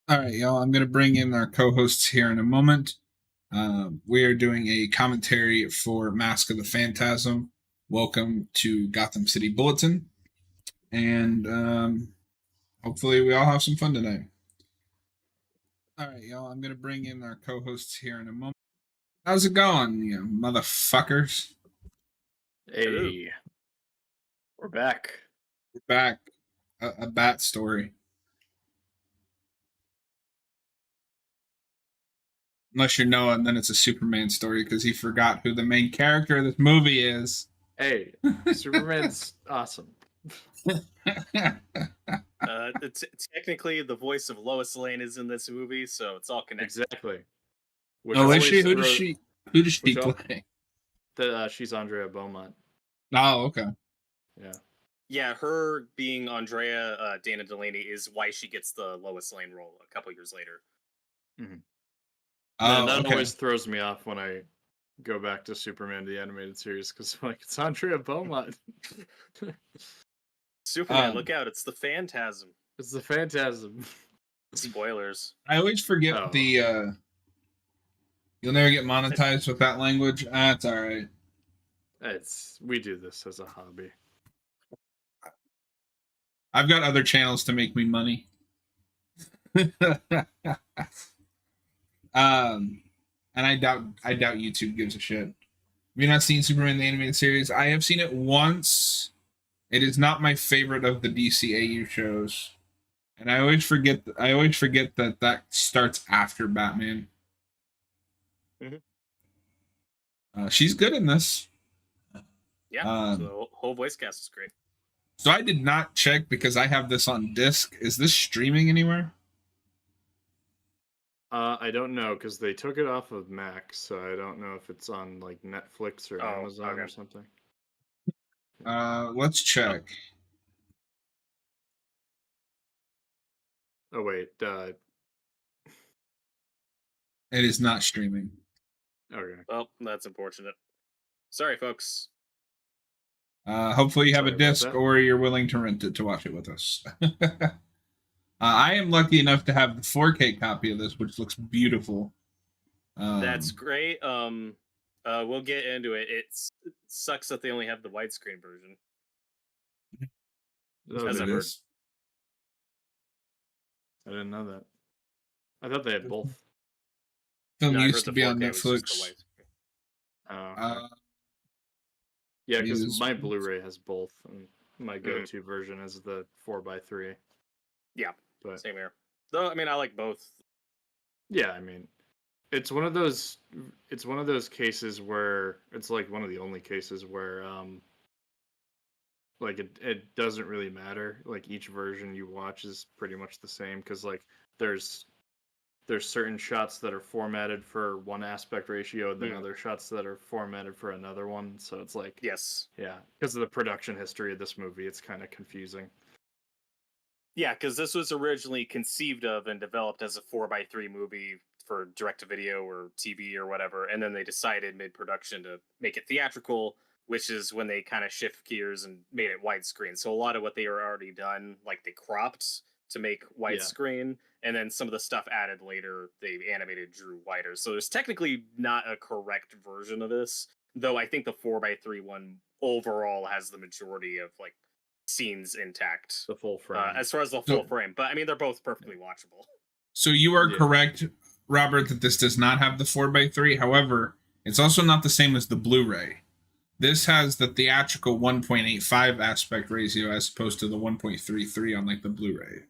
All right, y'all. I'm going to bring in our co-hosts here in a moment. We are doing a commentary for Mask of the Phantasm. Welcome to Gotham City Bulletin, and hopefully we all have some fun tonight. All right, y'all. I'm going to bring in our co-hosts here in a moment. How's it going, you motherfuckers? Hey, we're back. We're back. A bat story. Unless you're Noah, and then it's a Superman story because he forgot who the main character of this movie is. Hey, Superman's awesome. It's technically the voice of Lois Lane is in this movie, so it's all connected. Exactly. Oh, is she? Who does she play? She's Andrea Beaumont. Oh, okay. Yeah, her being Andrea Dana Delaney is why she gets the Lois Lane role a couple years later. Mm-hmm. That always throws me off when I go back to Superman the animated series because like it's Andrea Beaumont. Superman, look out! It's the Phantasm. It's the Phantasm. Spoilers. I always forget the. You'll never get monetized with that language. That's all right. We do this as a hobby. I've got other channels to make me money. And I doubt YouTube gives a shit. Have you not seen Superman the animated series? I have seen it once. It is not my favorite of the DCAU shows, and I always forget that starts after Batman. Mm-hmm. She's good in this. Yeah, so the whole voice cast is great. So I did not check because I have this on disc. Is this streaming anywhere? I don't know because they took it off of Mac, so I don't know if it's on like Netflix or Amazon or something. Let's check. Oh wait, it is not streaming. Okay. Well, that's unfortunate. Sorry, folks. Hopefully you have a disc or you're willing to rent it to watch it with us. I am lucky enough to have the 4K copy of this, which looks beautiful. That's great. We'll get into it. It sucks that they only have the widescreen version. As I've heard. I didn't know that. I thought they had both. Film used to be on Netflix. Yeah, because my Blu-ray has both. And my go-to version is the 4x3. Yeah, but same here. Though, I mean, I like both. Yeah, I mean, it's one of those cases where it's like one of the only cases where like it doesn't really matter. Like each version you watch is pretty much the same because like there's certain shots that are formatted for one aspect ratio and then other shots that are formatted for another one. So it's like because of the production history of this movie, it's kind of confusing. Yeah, because this was originally conceived of and developed as a 4x3 movie for direct-to-video or TV or whatever, and then they decided mid-production to make it theatrical, which is when they kind of shift gears and made it widescreen. So a lot of what they were already done, like they cropped to make widescreen, and then some of the stuff added later, they animated, drew wider. So there's technically not a correct version of this, though I think the 4x3 one overall has the majority of like scenes intact, the full frame, as far as the full frame. But I mean, they're both perfectly watchable. So you are correct, Robert, that this does not have the 4x3. However, it's also not the same as the Blu-ray. This has the theatrical 1.85 aspect ratio as opposed to the 1.33 on like the Blu-ray.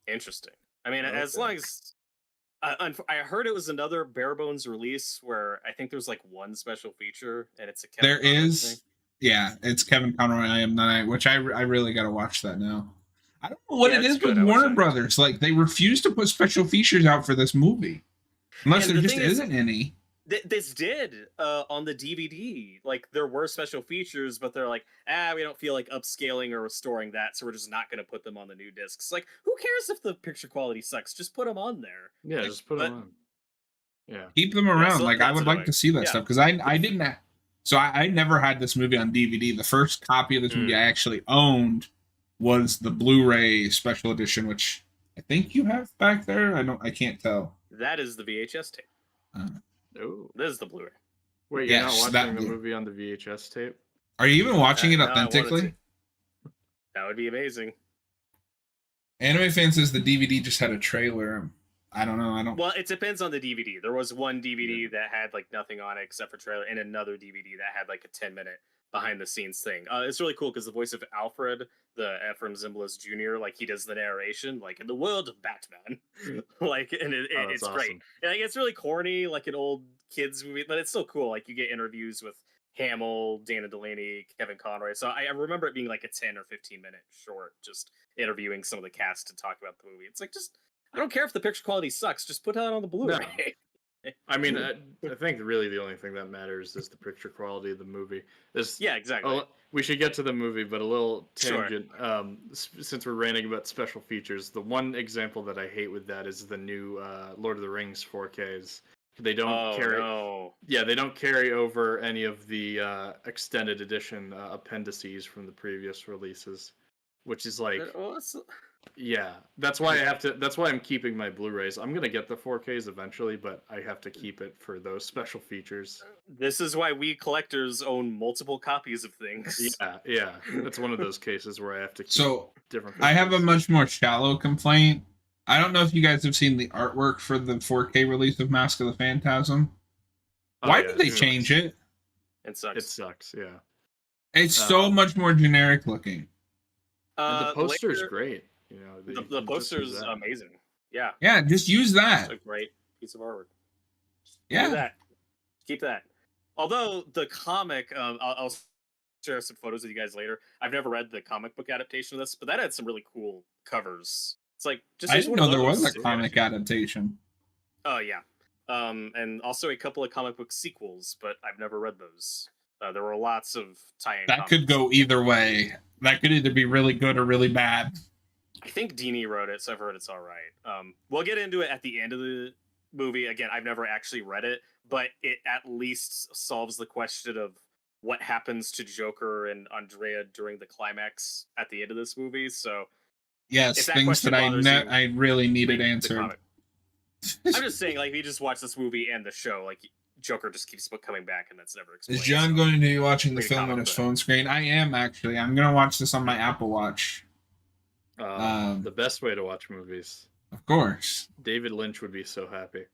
Interesting. I mean, as long as I heard it was another bare bones release where I think there's like one special feature and it's a Kevin Conroy thing. Yeah, it's Kevin Conroy, I Am Night, which I really got to watch that now. I don't know what it is with Warner Brothers. Like, they refuse to put special features out for this movie. Unless there just isn't any. This did on the DVD. Like, there were special features, but they're like, we don't feel like upscaling or restoring that, so we're just not going to put them on the new discs. Like, who cares if the picture quality sucks? Just put them on there. Yeah, just put them on. Yeah. Keep them around. So like, I would like to see that stuff, because I didn't... So I never had this movie on DVD. The first copy of this movie I actually owned was the Blu-ray special edition, which I think you have back there. I can't tell. That is the VHS tape. Oh. This is the Blu-ray. Wait, you're Yes, not that watching the blue. movie on the VHS tape? Are you even watching it No, I wanted authentically? to. That would be amazing. Anime Fan says the DVD just had a trailer. I don't know. Well, it depends on the DVD. There was one DVD that had like nothing on it except for trailer, and another DVD that had like a 10-minute behind the scenes thing. It's really cool because the voice of Alfred, the Ephraim Zimbalist Jr., like he does the narration, like in the world of Batman, like, and it's awesome. great. And, like, it's really corny, like an old kids movie, but it's still cool. Like you get interviews with Hamill, Dana Delaney, Kevin Conroy. So I remember it being like a 10 or 15-minute short, just interviewing some of the cast to talk about the movie. It's like, just, I don't care if the picture quality sucks, just put it on the Blu-ray. I mean, I think really the only thing that matters is the picture quality of the movie. Yeah, exactly. We should get to the movie, but a little Sure. tangent. Since we're ranting about special features, the one example that I hate with that is the new Lord of the Rings 4Ks. They don't carry. No. Yeah, they don't carry over any of the extended edition appendices from the previous releases, which is like, yeah, that's why I have to. That's why I'm keeping my Blu-rays. I'm gonna get the 4Ks eventually, but I have to keep it for those special features. This is why we collectors own multiple copies of things. Yeah, that's one of those cases where I have to keep different. I have a much more shallow complaint. I don't know if you guys have seen the artwork for the 4K release of Mask of the Phantasm. Why did they change it? It sucks. It sucks. Yeah, it's so much more generic looking. And the poster's great. You know, the poster's amazing. Yeah. Yeah, just use that. It's a great piece of artwork. Yeah. Keep that. Although the comic, I'll share some photos with you guys later. I've never read the comic book adaptation of this, but that had some really cool covers. It's like just I didn't know there was a comic adaptation. Oh yeah. And also a couple of comic book sequels, but I've never read those. There were lots of tie-in. That could go either way. That could either be really good or really bad. I think Dini wrote it, so I've heard it's all right. We'll get into it at the end of the movie. Again, I've never actually read it, but it at least solves the question of what happens to Joker and Andrea during the climax at the end of this movie. So, yes, things that I really needed answered. I'm just saying, like, if you just watch this movie and the show, like, Joker just keeps coming back, and that's never explained. Is John going to be watching the film on his phone screen? I am, actually. I'm going to watch this on my Apple Watch. The best way to watch movies. Of course. David Lynch would be so happy.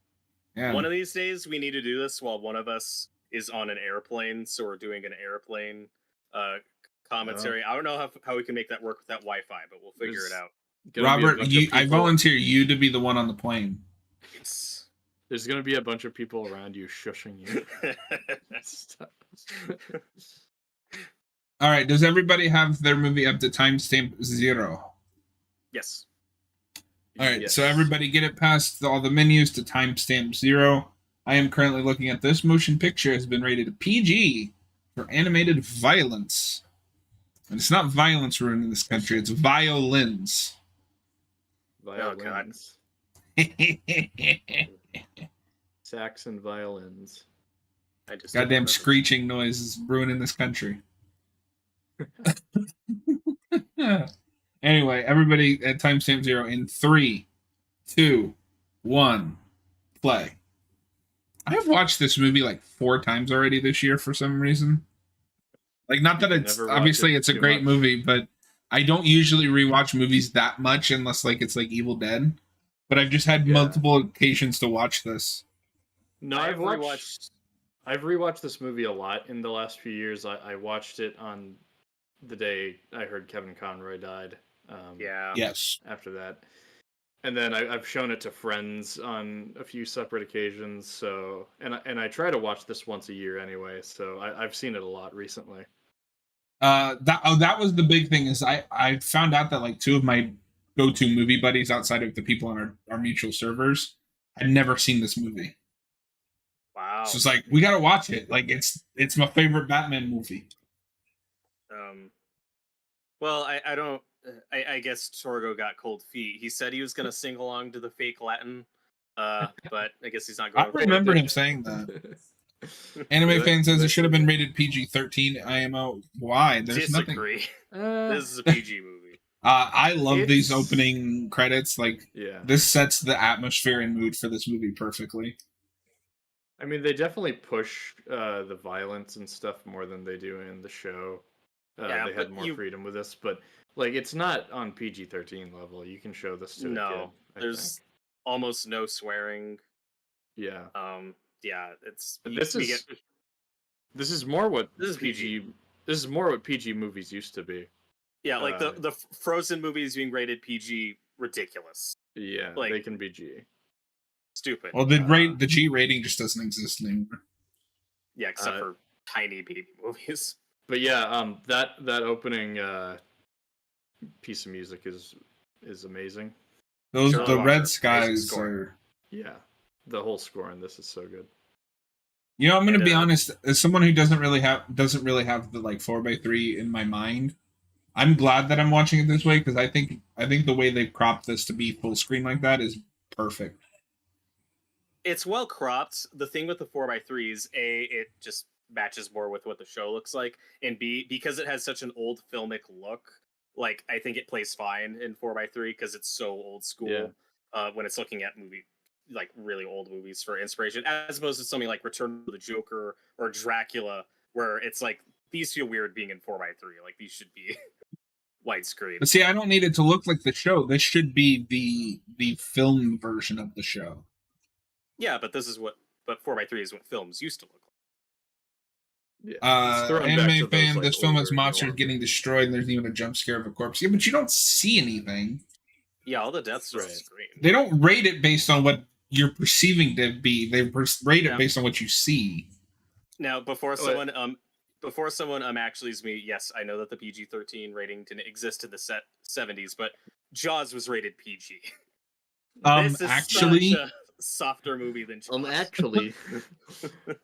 Yeah. One of these days, we need to do this while one of us is on an airplane, so we're doing an airplane commentary. I don't know how we can make that work with that Wi-Fi, but we'll figure it out. Robert, I volunteer you to be the one on the plane. There's going to be a bunch of people around you shushing you. All right, does everybody have their movie up to timestamp 0? Yes. All right, so everybody get it past all the menus to timestamp 0. I am currently looking at this motion picture has been rated PG for animated violence. And it's not violence ruined in this country, it's violins. Violins. Saxon violins. Goddamn screeching noises ruining this country. Anyway, everybody at timestamp 0 in 3, 2, 1, play. I've watched this movie like 4 times already this year for some reason. Like, not that it's obviously it's a great movie, but I don't usually rewatch movies that much unless like it's like Evil Dead. But I've just had multiple occasions to watch this. No, I've rewatched this movie a lot in the last few years. I watched it on the day I heard Kevin Conroy died. Yes. After that, and then I've shown it to friends on a few separate occasions. So, and I try to watch this once a year anyway. So I've seen it a lot recently. That was the big thing is I found out that like 2 of my go-to movie buddies outside of the people on our mutual servers had never seen this movie. Wow. So it's like, we gotta watch it. Like it's my favorite Batman movie. Well, I guess Torgo got cold feet. He said he was gonna sing along to the fake Latin, but I guess he's not going. I remember him saying that. Anime Fan says it should have been rated PG-13. IMO. Why? There's disagree. This is a PG movie. I love these It's- opening credits. Like, Yeah. this sets the atmosphere and mood for this movie perfectly. I mean, they definitely push the violence and stuff more than they do in the show. Yeah, They had but more freedom with this, but like it's not on PG-13 level. You can show this to a kid. There's almost no swearing. Yeah. Yeah, it's But this is more what This is PG. This is more what PG movies used to be. Yeah, like the Frozen movies being rated PG, ridiculous. Yeah, Like, they can be G. Stupid. Well, the G rating just doesn't exist anymore. Yeah, except for tiny baby movies. But yeah, that opening piece of music is amazing. The Red Skies are. Yeah, the whole score in this is so good. You know, I'm going to be honest. As someone who doesn't really have the like 4x3 in my mind, I'm glad that I'm watching it this way because I think the way they cropped this to be full screen like that is perfect. It's well cropped. The thing with the 4x3s, A, it just matches more with what the show looks like, and B, because it has such an old filmic look, like I think it plays fine in 4x3 because it's so old school. Yeah. When it's looking at like really old movies for inspiration, as opposed to something like Return of the Joker or Dracula, where it's like these feel weird being in 4x3. Like these should be widescreen. But see, I don't need it to look like the show. This should be the film version of the show. Yeah, but 4x3 is what films used to look like. Yeah, anime fan, this film has monsters getting destroyed, and there's even a jump scare of a corpse. Yeah, but you don't see anything. Yeah, all the deaths are on the screen. They don't rate it based on what you're perceiving to be. They rate it based on what you see. Now, before someone actually is me, yes, I know that the PG-13 rating didn't exist in the 70s, but Jaws was rated PG. This is actually, such a softer movie than Jaws. Actually,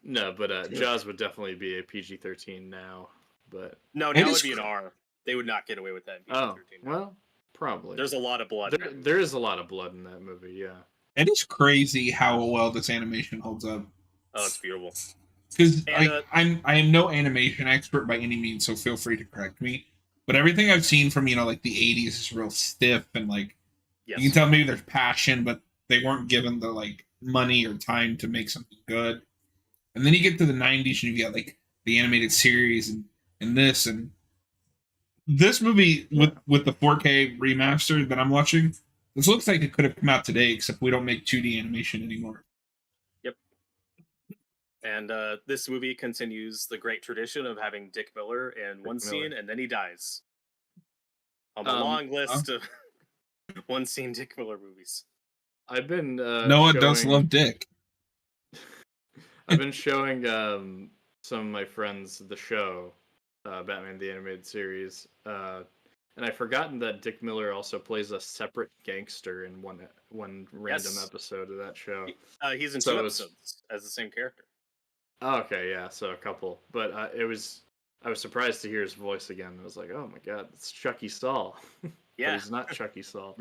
no, but Jaws would definitely be a PG-13 now. But no, now it would be an R. They would not get away with that in PG-13. Well, probably. There's a lot of blood. There is a lot of blood in that movie. Yeah, it is crazy how well this animation holds up. Oh, it's beautiful. Because I am no animation expert by any means, so feel free to correct me. But everything I've seen from like the 80s is real stiff and like you can tell maybe there's passion, but they weren't given the like money or time to make something good. And then you get to the 90s and you got like the animated series and this movie with the 4K remaster that I'm watching. This looks like it could have come out today, except we don't make 2D animation anymore. Yep. And this movie continues the great tradition of having Dick Miller in one scene and then he dies. On the long list of one scene Dick Miller movies. I've been Noah does love Dick. I've been showing some of my friends the show, Batman the Animated Series, and I've forgotten that Dick Miller also plays a separate gangster in one random episode of that show. He's in 2 episodes as the same character. Oh, okay, yeah, so a couple. But I was surprised to hear his voice again. I was like, oh my god, it's Chucky Saul. Yeah. But he's not Chucky Saul.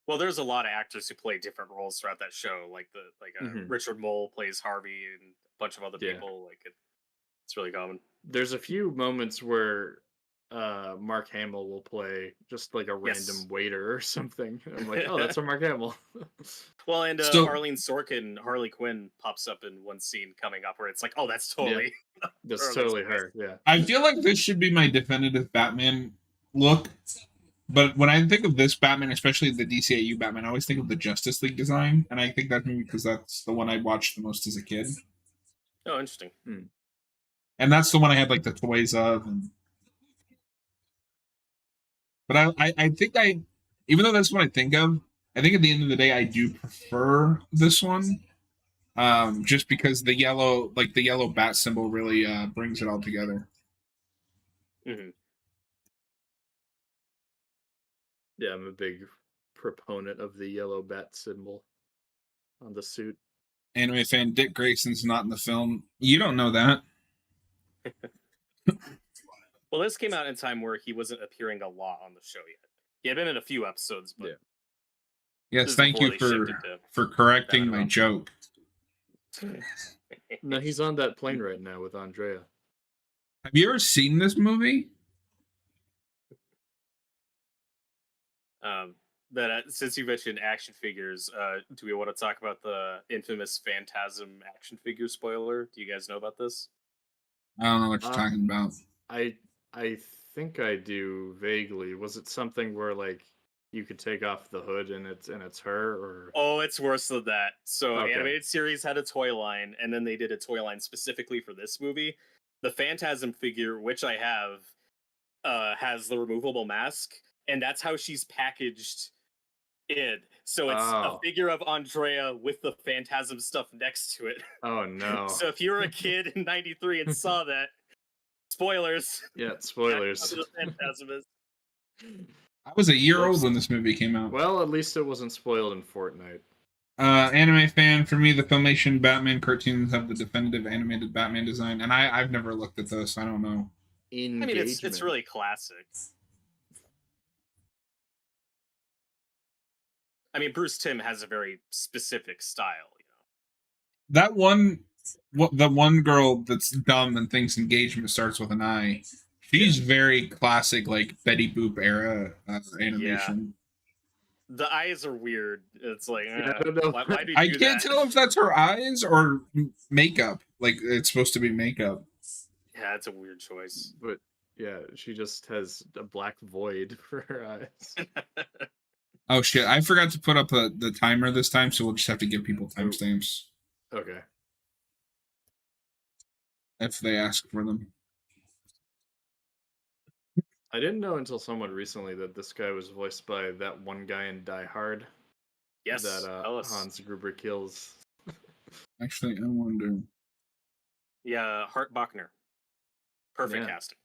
Well, there's a lot of actors who play different roles throughout that show. Like Richard Mole plays Harvey and a bunch of other people. Like it's really common. There's a few moments where Mark Hamill will play just like a random waiter or something. I'm like, oh, that's a Mark Hamill. Well, and Arlene Sorkin, Harley Quinn pops up in one scene coming up where it's like, oh, that's totally that's totally her. Yeah, I feel like this should be my definitive Batman look. But when I think of this Batman, especially the DCAU Batman, I always think of the Justice League design, and I think that's maybe because that's the one I watched the most as a kid. Oh, interesting. And that's the one I had like the toys of. But I think even though that's what I think of, I think at the end of the day I do prefer this one, just because the yellow bat symbol really brings it all together. Mm-hmm. Yeah, I'm a big proponent of the yellow bat symbol on the suit. Anime fan Dick Grayson's not in the film. You don't know that. Well, this came out in a time where he wasn't appearing a lot on the show yet. He had been in a few episodes, but yes, thank you for correcting my joke. No, he's on that plane right now with Andrea. Have you ever seen this movie? But since you mentioned action figures, do we want to talk about the infamous Phantasm action figure spoiler? Do you guys know about this? I don't know what you're talking about. I think I do vaguely. Was it something where like you could take off the hood and it's her, or Oh, it's worse than that. So Okay. Animated Series had a toy line, and then they did a toy line specifically for this movie. The Phantasm figure, which I have, has the removable mask, and that's how she's packaged in. So it's a Oh. figure of Andrea with the Phantasm stuff next to it. Oh no. So if you were a kid in '93 and saw that, spoilers. Yeah, spoilers. That's what the Phantasm is. I was a year Whoops. old when this movie came out. Well, at least it wasn't spoiled in Fortnite. Anime fan, for me, the Filmation Batman cartoons have the definitive animated Batman design, and I've never looked at those, so I don't know. I mean, it's really classic. I mean, Bruce Timm has a very specific style, you know. That one, the one girl that's dumb and thinks engagement starts with an I. She's very classic, like Betty Boop era animation. The eyes are weird. It's like, I don't know. why do you I do can't that? tell if that's her eyes or makeup. Like, it's supposed to be makeup. Yeah, it's a weird choice. But yeah, she just has a black void for her eyes. Oh shit! I forgot to put up the timer this time, so we'll just have to give people timestamps Okay. if they ask for them. I didn't know until someone recently that this guy was voiced by that one guy in Die Hard. Yes, That Ellis. Hans Gruber kills. Actually, I wonder. Yeah, Hart Bachner. Perfect Yeah. casting.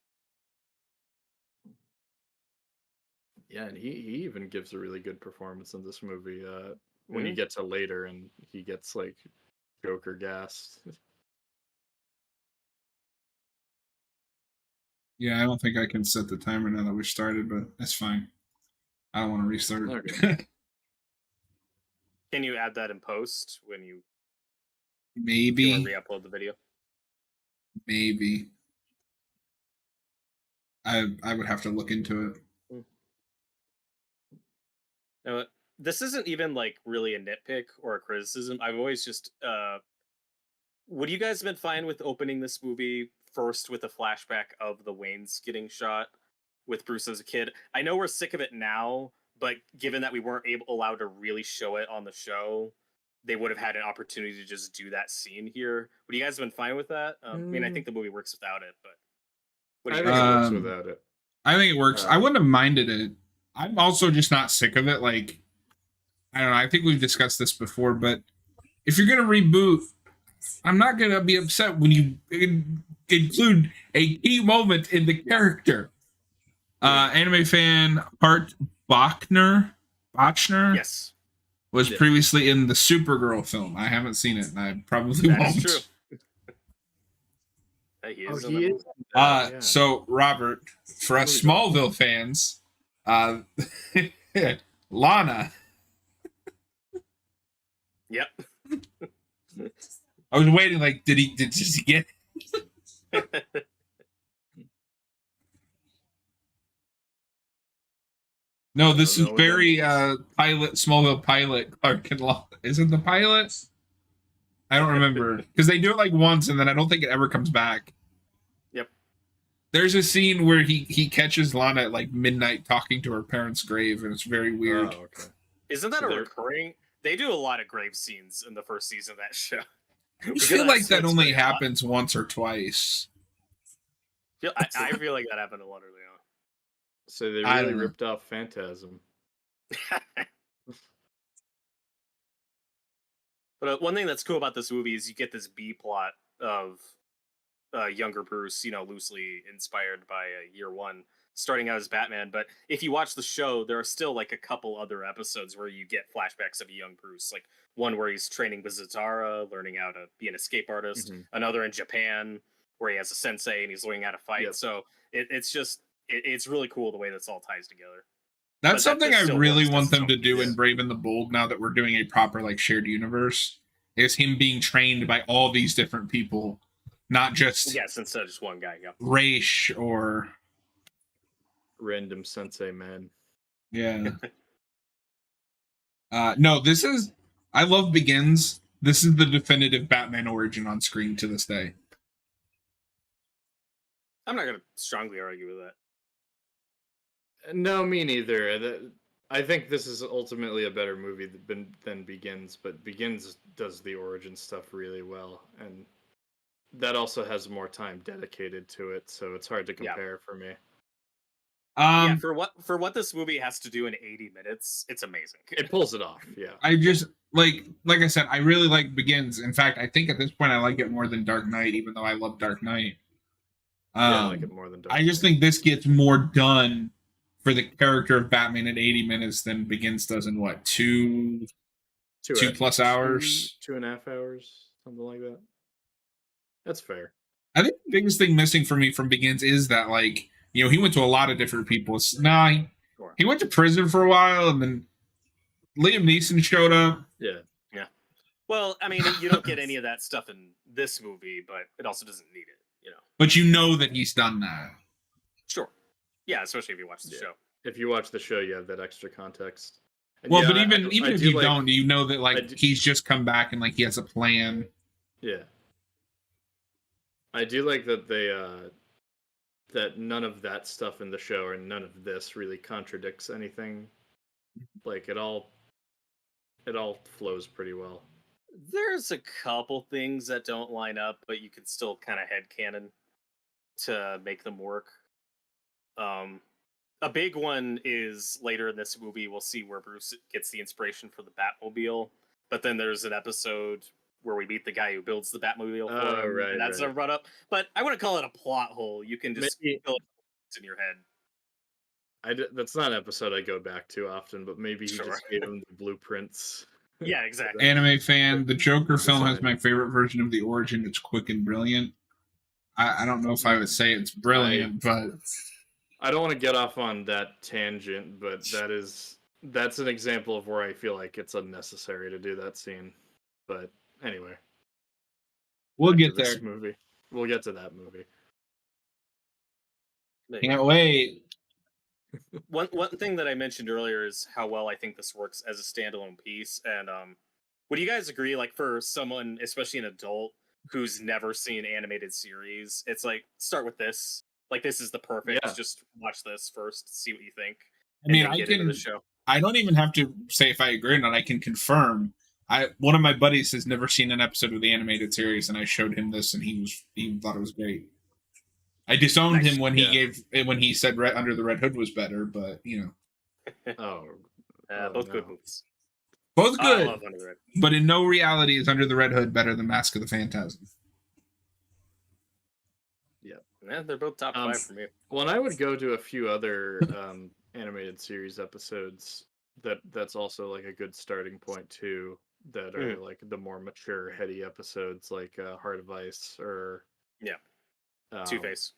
Yeah, and he even gives a really good performance in this movie. When you get to later, and he gets like Joker gassed. Yeah, I don't think I can set the timer now that we started, but that's fine. I don't want to restart. Okay. Can you add that in post when you Maybe. re-upload the video? Maybe. I would have to look into it. No, this isn't even like really a nitpick or a criticism. I've always just would you guys have been fine with opening this movie first with a flashback of the Waynes getting shot with Bruce as a kid? I know we're sick of it now, but given that we weren't allowed to really show it on the show, they would have had an opportunity to just do that scene here. Would you guys have been fine with that? I mean, I think the movie works without it, but what do I you think guys it works Um, without it. I think it works. I wouldn't have minded it. I'm also just not sick of it. Like, I don't know. I think we've discussed this before, but if you're gonna reboot, I'm not gonna be upset when you include a key moment in the character. Anime fan Hart Bachner Yes, was previously in the Supergirl film. I haven't seen it, and I probably that won't. is true. He is in the movie. So Robert, for us Smallville fans, Lana. Yep. I was waiting. Like, did he get? No, this is very pilot Smallville pilot Clark and Lana. Is it the pilot? I don't remember because they do it like once, and then I don't think it ever comes back. Yep. There's a scene where he catches Lana at like midnight talking to her parents' grave, and it's very weird. Oh, okay. Isn't that a recurring? They do a lot of grave scenes in the first season of that show. I feel like that only happens once or twice. I feel like that happened a lot early on. So they really ripped off Phantasm. But one thing that's cool about this movie is you get this B plot of younger Bruce, you know, loosely inspired by Year One, starting out as Batman. But if you watch the show, there are still like a couple other episodes where you get flashbacks of a young Bruce, like one where he's training with Zatara, learning how to be an escape artist. Mm-hmm. Another in Japan where he has a sensei and he's learning how to fight. Yep. So it's really cool the way this all ties together. That's something I really want them to do in Brave and the Bold now that we're doing a proper like shared universe. Is him being trained by all these different people, not just instead of just one guy. Yeah. Raish or random sensei man. Yeah. No, this is. I love Begins. This is the definitive Batman origin on screen to this day. I'm not gonna strongly argue with that. No, me neither. I think this is ultimately a better movie than Begins, but Begins does the origin stuff really well, and that also has more time dedicated to it, so it's hard to compare for me. Yeah, for what this movie has to do in 80 minutes, it's amazing. It pulls it off. Yeah. I just like I said, I really like Begins. In fact, I think at this point I like it more than Dark Knight, even though I love Dark Knight. Yeah, I like it more than Dark I just Knight. think this gets more done for the character of Batman in 80 minutes than Begins does in what, two plus hours? 2.5 hours, something like that. That's fair. I think the biggest thing missing for me from Begins is that, like, he went to a lot of different people. He went to prison for a while, and then Liam Neeson showed up. Yeah. Well, I mean, you don't get any of that stuff in this movie, but it also doesn't need it, But you know that he's done that. Sure. Yeah, especially if you watch the show. If you watch the show, you have that extra context. And but even if you don't, you know that he's just come back and he has a plan. Yeah. I do like that they that none of that stuff in the show and none of this really contradicts anything. Like it all flows pretty well. There's a couple things that don't line up, but you can still kind of headcanon to make them work. A big one is later in this movie, we'll see where Bruce gets the inspiration for the Batmobile. But then there's an episode where we meet the guy who builds the Batmobile for him. Right, and that's a run up. But I wouldn't call it a plot hole. You can just fill it in your head. That's not an episode I go back to often, but maybe he just gave him the blueprints. Yeah, exactly. Anime fan, the Joker film has my favorite version of the origin. It's quick and brilliant. I don't know if I would say it's brilliant, but I don't want to get off on that tangent, but that's an example of where I feel like it's unnecessary to do that scene. But anyway, we'll get there. We'll get to that movie. Can't wait. One thing that I mentioned earlier is how well I think this works as a standalone piece. And would you guys agree, like, for someone, especially an adult, who's never seen an animated series, it's like, start with this. Like, this is the perfect. Yeah. Just watch this first, see what you think. I mean, I don't even have to say if I agree or not. I can confirm. One of my buddies has never seen an episode of the animated series, and I showed him this, and he thought it was great. I disowned him when he said Under the Red Hood was better, but both good movies. Both good, but in no reality is Under the Red Hood better than Mask of the Phantasm. Yeah, they're both top 5 for me. Well, and I would go to a few other animated series episodes that's also like a good starting point too. That are like the more mature, heady episodes, like Heart of Ice or Two-Face.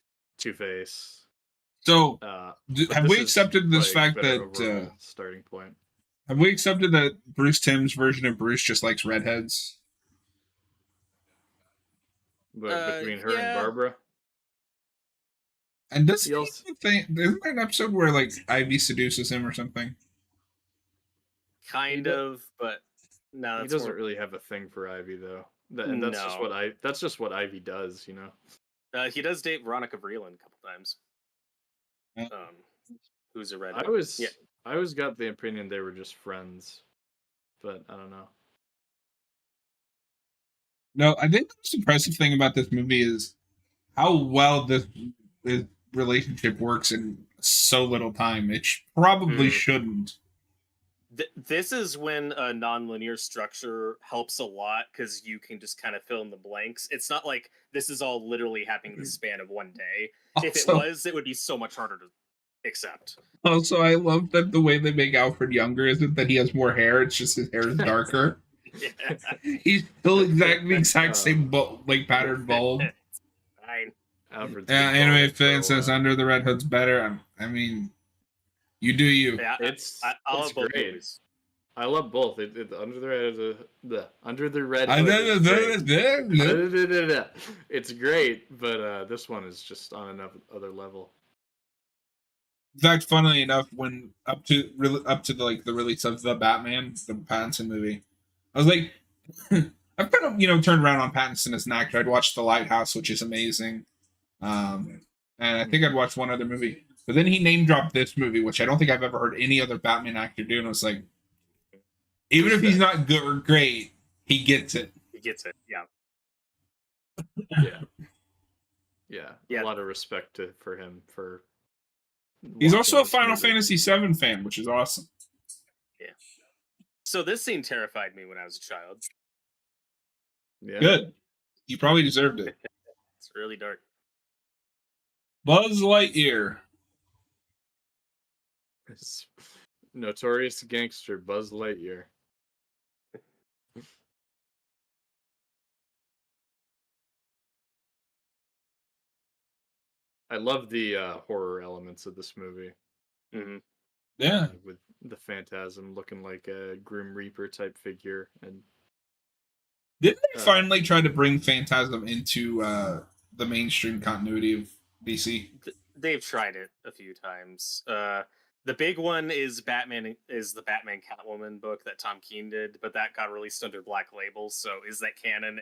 So, have we accepted this fact that starting point? Have we accepted that Bruce Timm's version of Bruce just likes redheads? But between her and Barbara. And does isn't there an episode where Ivy seduces him or something? Kind of, but no, he doesn't really have a thing for Ivy though. And that's just what Ivy does, He does date Veronica Vreeland a couple times. Who's a redhead? I always got the opinion they were just friends, but I don't know. No, I think the most impressive thing about this movie is how well this relationship works in so little time. It probably shouldn't. This is when a non-linear structure helps a lot because you can just kind of fill in the blanks. It's not like this is all literally happening in the span of one day. If it was, it would be so much harder to accept. Also, I love that the way they make Alfred younger isn't that he has more hair, it's just his hair is darker. He's still the exact same patterned bulb. Fine. Anime fan says Under the Red Hood's better. I mean, you do you. Yeah, I love both movies. I love both. Under the Red Hood. It's great, but this one is just on another level. In fact, funnily enough, when up to the release of the Batman, the Pattinson movie, I was like, I've kind of turned around on Pattinson as an actor. I'd watched The Lighthouse, which is amazing, and I think I'd watched one other movie. But then he name dropped this movie, which I don't think I've ever heard any other Batman actor do, and I was like, even if he's not good or great, he gets it. He gets it. Yeah. Yeah. A lot of respect for him for. He's also a Final Fantasy VII fan, which is awesome. Yeah. So this scene terrified me when I was a child. Yeah. Good. You probably deserved it. It's really dark. Buzz Lightyear. Notorious gangster Buzz Lightyear. I love the horror elements of this movie. Mm-hmm. Yeah. With the Phantasm looking like a Grim Reaper type figure. And didn't they finally try to bring Phantasm into the mainstream continuity of DC? They've tried it a few times. The big one is the Batman Catwoman book that Tom King did, but that got released under Black Label, so is that canon?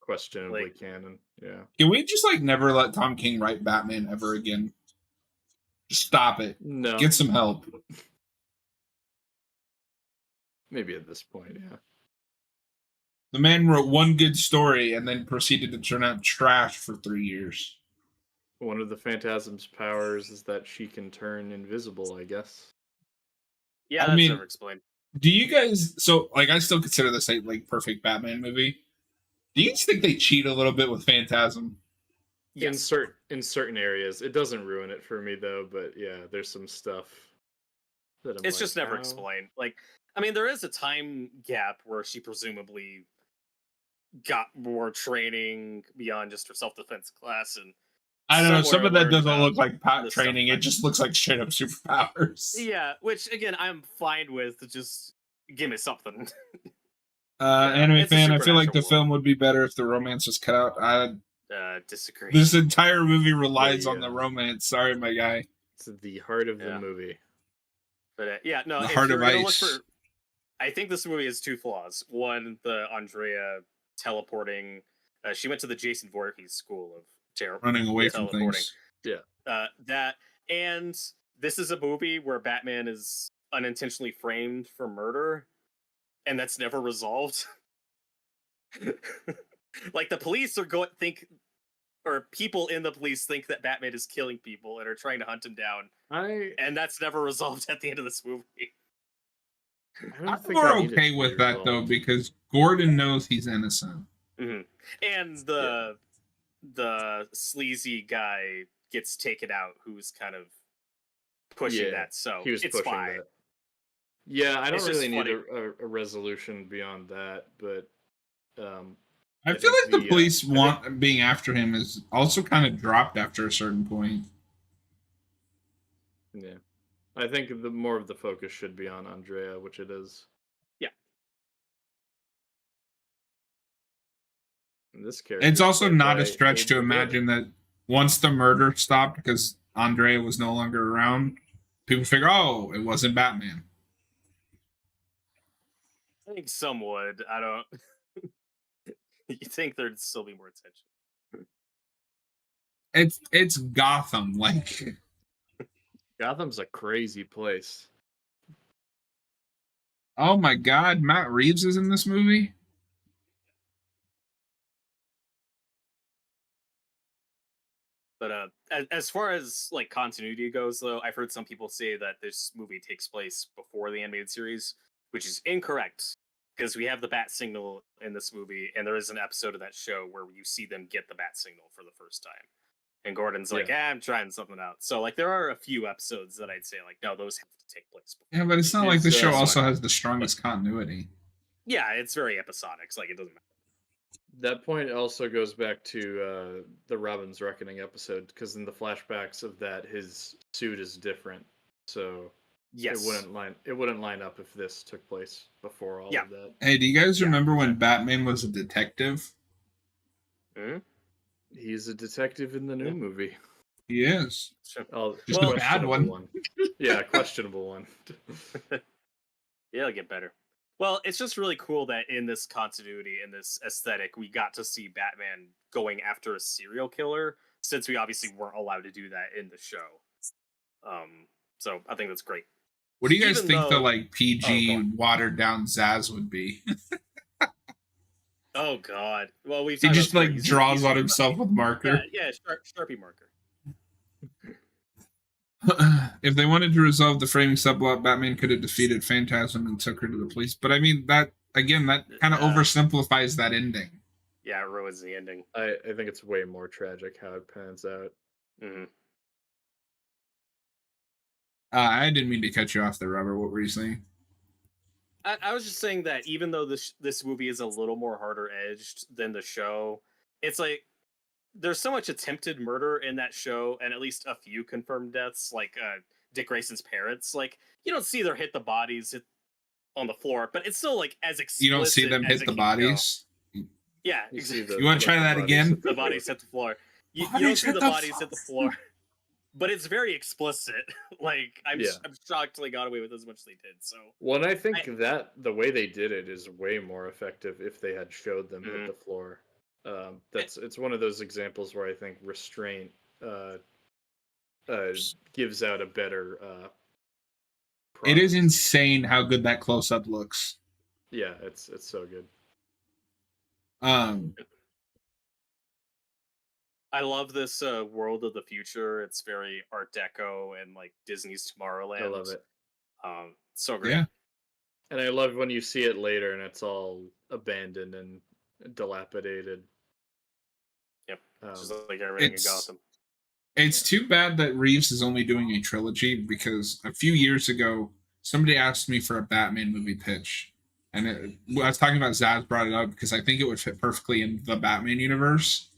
Questionably canon, yeah. Can we just never let Tom King write Batman ever again? Just stop it. No. Get some help. Maybe at this point, yeah. The man wrote one good story and then proceeded to turn out trash for 3 years. One of the Phantasm's powers is that she can turn invisible, I guess. Yeah, that's never explained. Do you guys... So, I still consider this a, perfect Batman movie. Do you guys think they cheat a little bit with Phantasm? Yes. In certain areas. It doesn't ruin it for me, though, but yeah, there's some stuff that it's just never explained. There is a time gap where she presumably got more training beyond just her self-defense class, and I don't know, some of that doesn't look like training, it just looks like straight up superpowers. Yeah, which again I'm fine with, just give me something. Anime fan, I feel like the film would be better if the romance was cut out. I disagree. This entire movie relies on the romance. Sorry, my guy. It's the heart of the movie. But the heart of ice. I think this movie has two flaws. One, the Andrea teleporting. She went to the Jason Voorhees school of running away from things. Yeah. That, and this is a movie where Batman is unintentionally framed for murder, and that's never resolved. The police or people in the police think that Batman is killing people and are trying to hunt him down. And that's never resolved at the end of this movie. I'm more okay with that, though, because Gordon knows he's innocent. Mm-hmm. And the sleazy guy gets taken out, who's kind of pushing that, so he was it's pushing fine. That. Yeah, I don't really need a resolution beyond that, but I feel like the police being after him is also kind of dropped after a certain point. Yeah. I think the more of the focus should be on Andrea, which it is. Yeah. And this character. It's also not a stretch to imagine that once the murder stopped, because Andrea was no longer around, people figure, oh, it wasn't Batman. I think some would. I don't. You think there'd still be more attention? It's Gotham, Gotham's a crazy place. Oh my God, Matt Reeves is in this movie? But as far as continuity goes, though, I've heard some people say that this movie takes place before the animated series, which is incorrect, because we have the bat signal in this movie, and there is an episode of that show where you see them get the bat signal for the first time. And Gordon's I'm trying something out. So there are a few episodes that I'd say no, those have to take place before. Yeah, but it's not like the show also has the strongest continuity. Yeah, it's very episodic. It's it doesn't matter. That point also goes back to the Robin's Reckoning episode, because in the flashbacks of that, his suit is different. So yes, it wouldn't line up if this took place before all of that. Hey, do you guys remember when Batman was a detective? Mm-hmm. He's a detective in the new movie. He is. Oh, Just a bad questionable one. Yeah, questionable one. Yeah, it'll get better. Well, it's just really cool that in this continuity, in this aesthetic, we got to see Batman going after a serial killer, since we obviously weren't allowed to do that in the show. So I think that's great. What do you guys Even think the though- like Oh, PG go on. watered down Zaz would be? Oh God! Well, we've He talked just about like draws on himself with marker. Yeah, Sharpie marker. If they wanted to resolve the framing subplot, Batman could have defeated Phantasm and took her to the police. But I mean, that again, that kind of oversimplifies that ending. Yeah, it ruins the ending. I think it's way more tragic how it pans out. Mm-hmm. I didn't mean to cut you off there, Robert. What were you saying? I was just saying that even though this movie is a little more harder edged than the show, it's like there's so much attempted murder in that show, and at least a few confirmed deaths, like Dick Grayson's parents. Like you don't see them hit the bodies on the floor, but it's still like as explicit. You don't see them hit the bodies. Yeah, You see exactly. You want to try that again? The bodies hit the floor. You don't see the bodies hit the floor, but it's very explicit. Like I'm shocked they got away with as much as they did. So well, I think that the way they did it is way more effective if they had showed them hit the floor. It's one of those examples where I think restraint gives out a better. It is insane how good that close up looks. Yeah, it's so good. I love this world of the future. It's very Art Deco and like Disney's Tomorrowland. I love it. So great. Yeah. And I love when you see it later and it's all abandoned and dilapidated. Yep. Just like everything in Gotham. It's too bad that Reeves is only doing a trilogy, because a few years ago, somebody asked me for a Batman movie pitch. And I was talking about Zaz brought it up because I think it would fit perfectly in the Batman universe.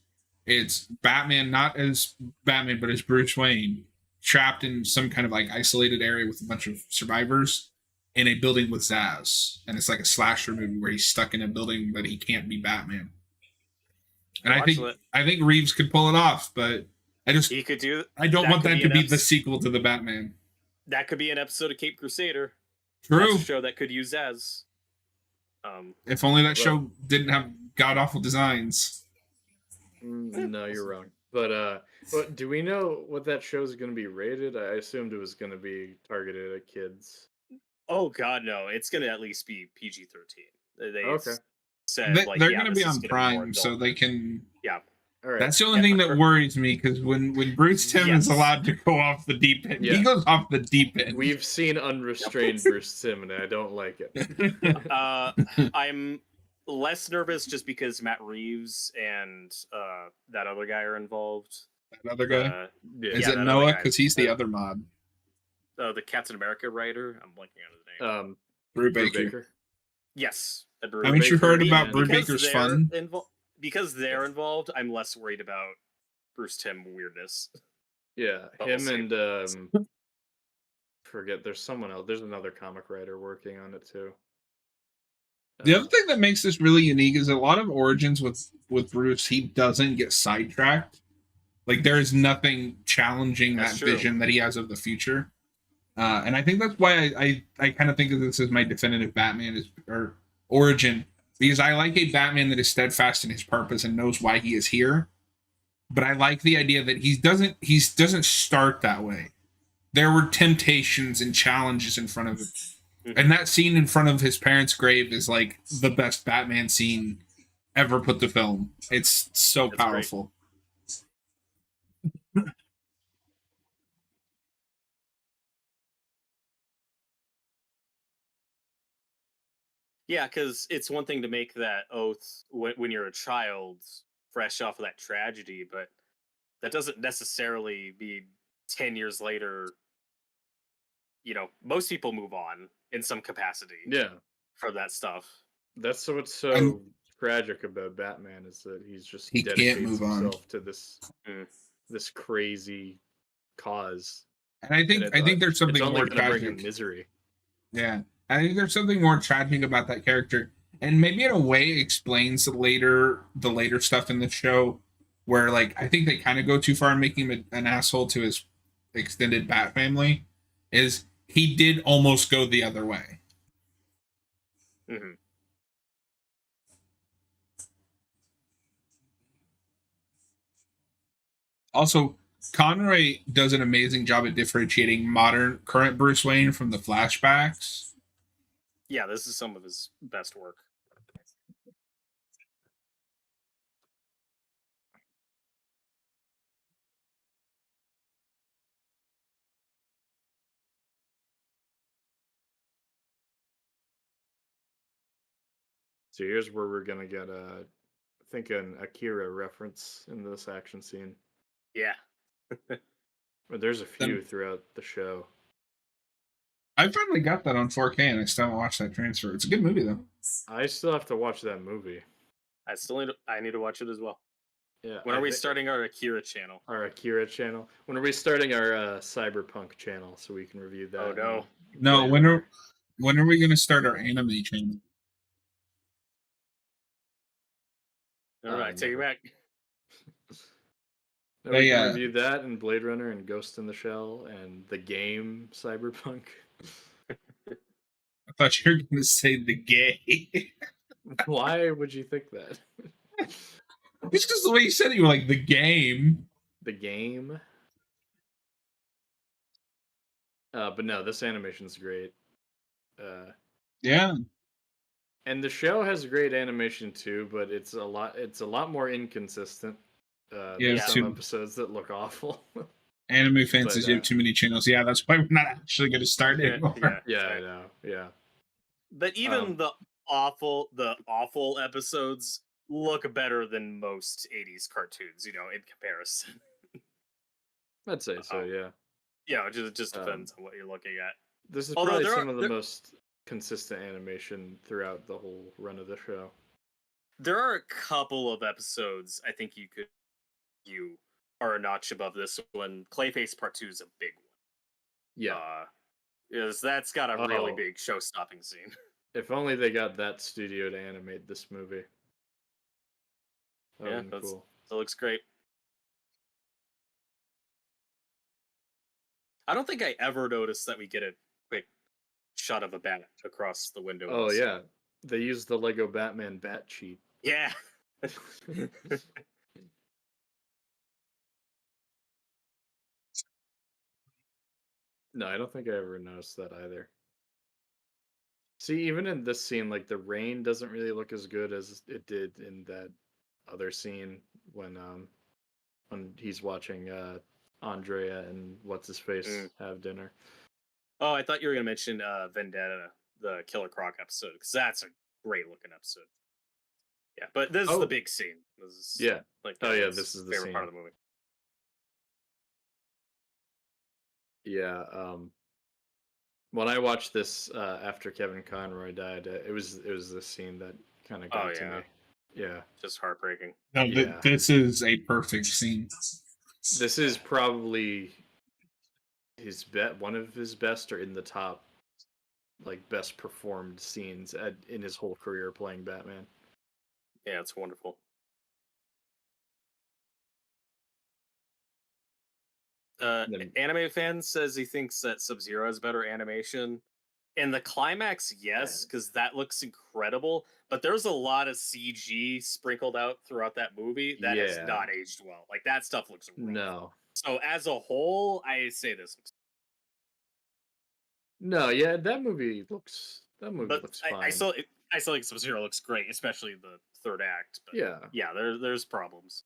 It's Batman, not as Batman, but as Bruce Wayne, trapped in some kind of like isolated area with a bunch of survivors in a building with Zaz. And it's like a slasher movie where he's stuck in a building but he can't be Batman. And I think Reeves could pull it off, but he could do. I don't want that to be the sequel to the Batman. That could be an episode of Caped Crusader. True. That's a show that could use Zaz. If only that show didn't have god awful designs. No, you're wrong. But do we know what that show is going to be rated? I assumed it was going to be targeted at kids. Oh God, no! It's going to at least be PG-13. They said they're going to be on Prime, so they can. Yeah. All right. That's the only thing that worries me, because when Bruce Timm is allowed to go off the deep end, he goes off the deep end. We've seen unrestrained Bruce Timm, and I don't like it. I'm less nervous just because Matt Reeves and that other guy are involved. That other guy? Is it that Noah? Because he's the other mod. The Captain America writer. I'm blanking on his name. Brew Baker. Yes. Haven't you heard about Brew Baker's fun? Because they're involved, I'm less worried about Bruce Timm weirdness. Yeah, him and forget. There's someone else. There's another comic writer working on it too. The other thing that makes this really unique is a lot of origins with Bruce. He doesn't get sidetracked. Like there is nothing challenging that vision that he has of the future, and I think that's why I kind of think of this as my definitive Batman or origin. Because I like a Batman that is steadfast in his purpose and knows why he is here. But I like the idea that he doesn't start that way. There were temptations and challenges in front of him. And that scene in front of his parents' grave is like the best Batman scene ever put to film. It's so powerful. Yeah, because it's one thing to make that oath when you're a child, fresh off of that tragedy, but that doesn't necessarily be 10 years later. You know, most people move on in some capacity. Yeah, from that stuff. That's what's so tragic about Batman is that he can't move himself on to this crazy cause. And I think there's something more tragic. Bring him misery. Yeah. I think there's something more tragic about that character, and maybe in a way explains the later stuff in the show. where like I think they kind of go too far in making him an asshole to his extended Bat family, is he did almost go the other way. Mm-hmm. Also, Conroy does an amazing job at differentiating modern current Bruce Wayne from the flashbacks. Yeah, this is some of his best work. So here's where we're gonna get a, I think an Akira reference in this action scene. Yeah. But there's a few Then throughout the show. I finally got that on 4K and I still haven't watched that transfer. It's a good movie though. I still have to watch that movie. I need to watch it as well. Yeah. When are we starting our Akira channel? Our Akira channel? When are we starting our Cyberpunk channel so we can review that? Oh no. No, when are we gonna start our anime channel? All right, take it back. No, we can review that and Blade Runner and Ghost in the Shell and the game Cyberpunk. I thought you were gonna say the gay. Why would you think that? It's just the way you said it. You were like the game. The game. But no, this animation's great. Yeah. And the show has great animation too, but it's a lot more inconsistent. There's some episodes that look awful. Anime fans have too many channels. Yeah, that's why we're not actually going to start anymore. Yeah, I know. Yeah. But even the awful episodes look better than most 80s cartoons, in comparison. I'd say so, yeah. Yeah, it just depends on what you're looking at. This is probably some of the most consistent animation throughout the whole run of the show. There are a couple of episodes I think you are a notch above this one. Clayface Part 2 is a big one. Yeah. That's got a really big show-stopping scene. If only they got that studio to animate this movie. That would be cool. That looks great. I don't think I ever noticed that we get a quick shot of a bat across the window. Oh, yeah. They used the Lego Batman bat cheat. Yeah. No, I don't think I ever noticed that either. See, even in this scene, like the rain doesn't really look as good as it did in that other scene when he's watching Andrea and what's his face have dinner. Oh, I thought you were gonna mention Vendetta, the Killer Croc episode, because that's a great looking episode. Yeah, but this is the big scene. This is, this is the favorite part of the movie. Yeah, when I watched this after Kevin Conroy died, it was this scene that kind of got to me. Yeah, just heartbreaking. No, this is a perfect scene. This is probably one of his best, or in the top, like best performed scenes in his whole career playing Batman. Yeah, it's wonderful. Anime fan says he thinks that Sub-Zero has better animation. In the climax, yes, because that looks incredible. But there's a lot of CG sprinkled out throughout that movie that has not aged well. Like, that stuff looks rough. No. So as a whole, I say this looks. No, yeah, that movie looks fine. I still think Sub-Zero looks great, especially the third act. But yeah, there's problems.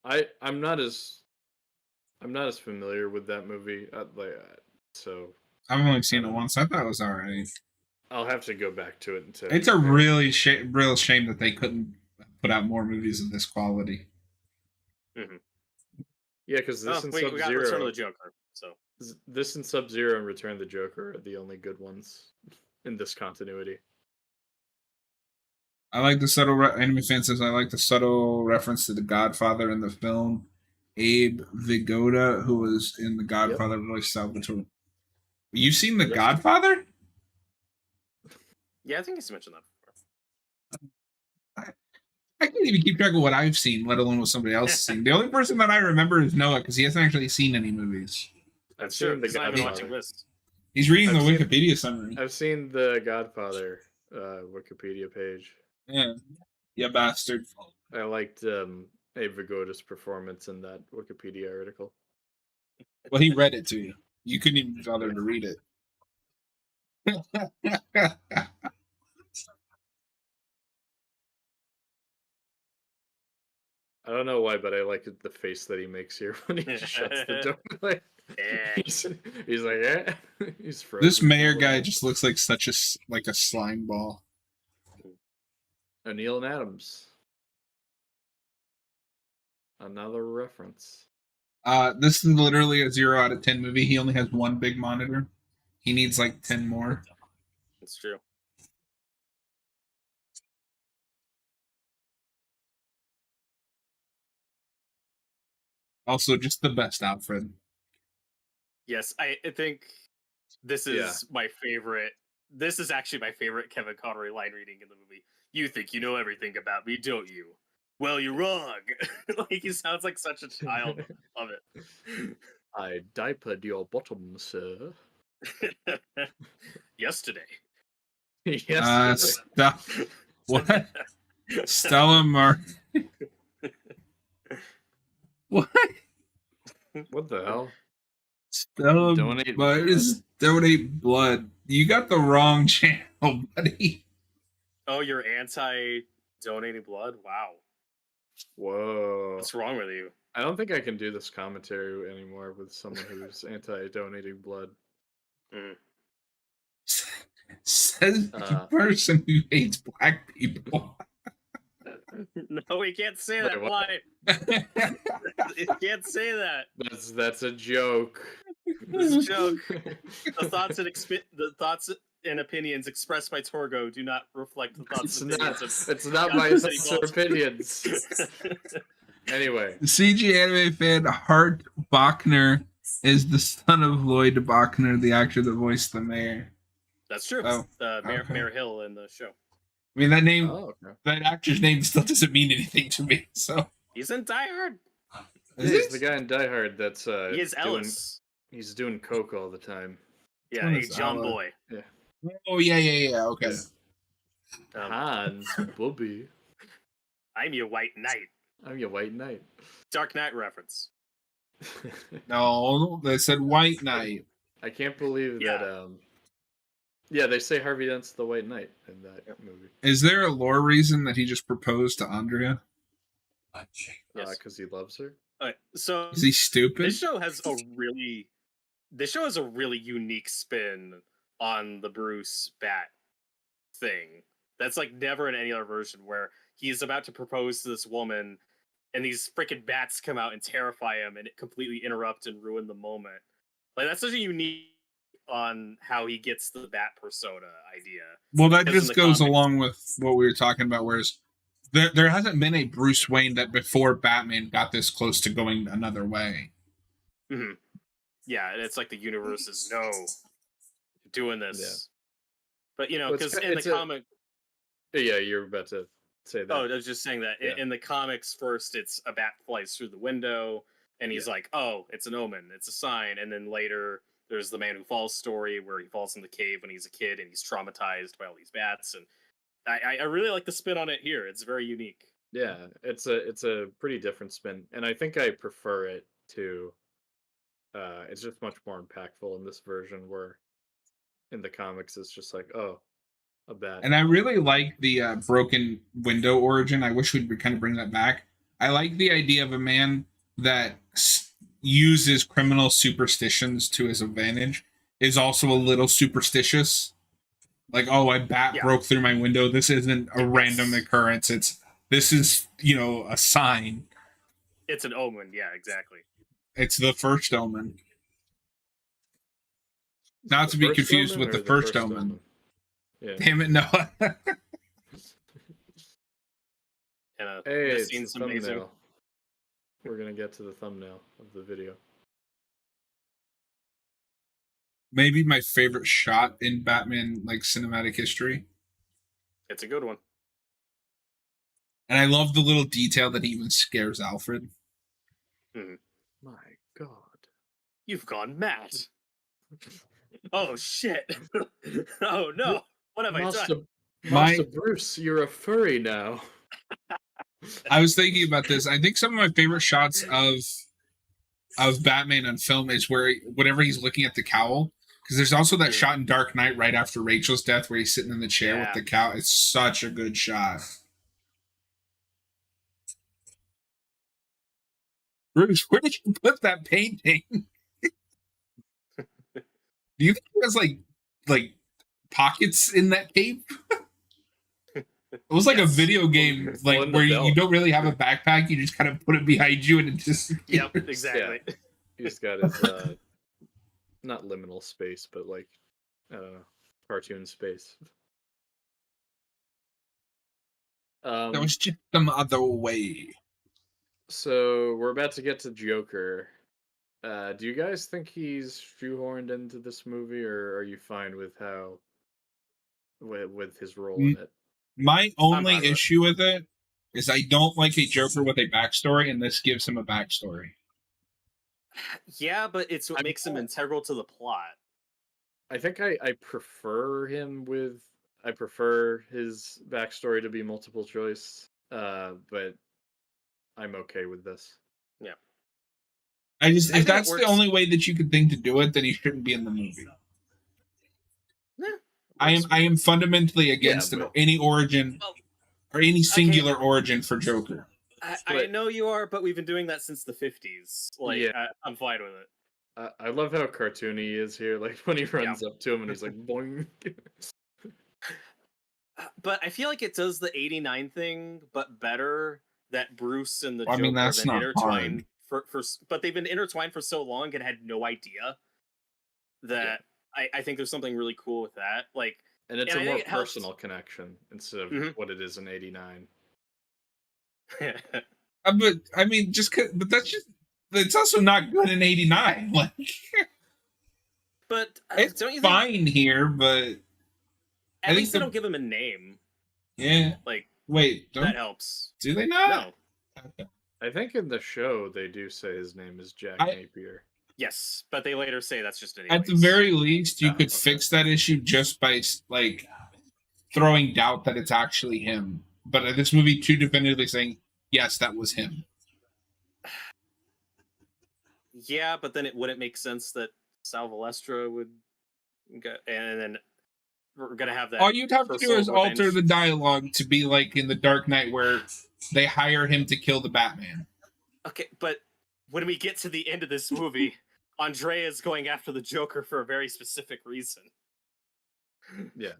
I'm not as familiar with that movie, so I've only seen it once. I thought it was alright. I'll have to go back to it. It's a real shame that they couldn't put out more movies of this quality. Mm-hmm. Yeah, because this and we got Return of the Joker. So this and Sub-Zero and Return of the Joker are the only good ones in this continuity. I like the subtle anime fan says I like the subtle reference to the Godfather in the film. Abe Vigoda, who was in the Godfather, voiced Salvatore. You've seen the Godfather? Yeah, I think he's mentioned that before. I can't even keep track of what I've seen, let alone what somebody else has seen. The only person that I remember is Noah because he hasn't actually seen any movies. That's seen true. The He's not even Godfather. watching this. He's reading I've the seen- Wikipedia summary. I've seen the Godfather Wikipedia page. Yeah, you bastard. I liked Abe Vigoda's performance in that Wikipedia article. Well, he read it to you. You couldn't even bother to read it. I don't know why, but I like the face that he makes here when he shuts the door. Like, he's like, eh. He's frozen. This mayor guy just looks like such a slime ball. O'Neill and Adams. Another reference. This is literally a 0 out of 10 movie. He only has one big monitor. He needs like 10 more. That's true. Also, just the best Alfred. Yes, I think this is my favorite. This is actually my favorite Kevin Conroy line reading in the movie. You think you know everything about me, don't you? Well, you're wrong. Like he sounds like such a child. Love it. I diapered your bottom, sir. Yesterday. Yes. What? Stella Mar. What? What the hell? Stella Donate donate blood. You got the wrong channel, buddy. Oh, you're anti-donating blood? Wow. Whoa. What's wrong with you? I don't think I can do this commentary anymore with someone who's anti-donating blood. Says the person who hates black people. No, we can't say that. Wait, Why? You can't say that. That's a joke. It's a joke. The thoughts and opinions expressed by Torgo do not reflect the thoughts and opinions of It's not my thoughts or opinions. Anyway. CG anime fan Hart Bachner is the son of Lloyd Bachner, the actor that voiced the mayor. That's true. Oh, Mayor Hill in the show. I mean, that name, okay. that actor's name still doesn't mean anything to me. So he's in Die Hard. He's the guy in Die Hard that's he is Ellis. He's doing coke all the time. Yeah, hey, John Boy. Yeah. Oh yeah. Okay. Yeah. Hans Bobby. I'm your White Knight. I'm your White Knight. Dark Knight reference. No, they said White Knight. I can't believe that. Yeah, they say Harvey Dent's the White Knight in that movie. Is there a lore reason that he just proposed to Andrea? Because he loves her. So is he stupid? This show has a really unique spin on the Bruce Bat thing. That's like never in any other version, where he's about to propose to this woman and these freaking bats come out and terrify him and it completely interrupt and ruin the moment. Like that's such a unique on how he gets the bat persona idea. Well, that just goes along with what we were talking about, whereas there hasn't been a Bruce Wayne that before Batman got this close to going another way. Mm-hmm. Yeah, and it's like the universe is doing this. Yeah. But you know, because in the comic, yeah, you're about to say that. Oh, I was just saying that in the comics, first it's a bat flies through the window, and he's like, "Oh, it's an omen, it's a sign," and then later there's the Man Who Falls story where he falls in the cave when he's a kid and he's traumatized by all these bats, and I really like the spin on it here. It's very unique. Yeah, it's a pretty different spin, and I think I prefer it to. It's just much more impactful in this version, where in the comics it's just like, oh, a bat. And I really like the broken window origin. I wish we'd kind of bring that back. I like the idea of a man that uses criminal superstitions to his advantage, is also a little superstitious. Like, oh, a bat broke through my window. This isn't a random occurrence. This is, a sign. It's an omen. Yeah, exactly. It's the first omen. Not to be confused with the first omen. Yeah. Damn it, Noah. Hey, it's the thumbnail. We're going to get to the thumbnail of the video. Maybe my favorite shot in Batman, cinematic history. It's a good one. And I love the little detail that he even scares Alfred. My God. You've gone mad. Oh shit. Oh no. What have I done? Master Bruce, you're a furry now. I was thinking about this. I think some of my favorite shots of Batman on film is where whenever he's looking at the cowl, because there's also that shot in Dark Knight right after Rachel's death where he's sitting in the chair with the cowl. It's such a good shot. Bruce, where did you put that painting? Do you think he has like pockets in that cape? It was like a video game, like where you don't really have a backpack. You just kind of put it behind you, and it just Yep, exactly. Yeah. He's got his not liminal space, but like cartoon space. That was just some other way. So we're about to get to Joker. Do you guys think he's shoehorned into this movie, or are you fine with how with his role in it? My only issue with it is I don't like a Joker with a backstory, and this gives him a backstory. Yeah, but it's what makes him integral to the plot. I think I prefer him with. I prefer his backstory to be multiple choice, but I'm okay with this. Yeah. If that's the only way that you could think to do it, then he shouldn't be in the movie. I am fundamentally against any origin or any singular origin for Joker. I know you are, but we've been doing that since the 50s. Like, I'm fine with it. I love how cartoony he is here. Like when he runs up to him and he's like, boing. But I feel like it does the 89 thing, but better. That Bruce and the Joker that's have been not intertwined but they've been intertwined for so long and had no idea that I think there's something really cool with that. Like, and it's a more personal connection instead of what it is in 89. But I mean, but that's just. It's also not good in 89. Like, but it's don't you fine here, but at least they don't give him a name. Yeah. Like, wait, that helps. Do they not? No. Okay. I think in the show they do say his name is Jack Napier. Yes, but they later say that's just At the very least, you could fix that issue just by like throwing doubt that it's actually him. But this movie too definitively saying, yes, that was him. Yeah, but then it wouldn't make sense that Sal Valestra would go, and then we're gonna have that. All you'd have to do is alter the dialogue to be like in The Dark Knight, where they hire him to kill the Batman. Okay, but when we get to the end of this movie, Andrea is going after the Joker for a very specific reason. Yeah.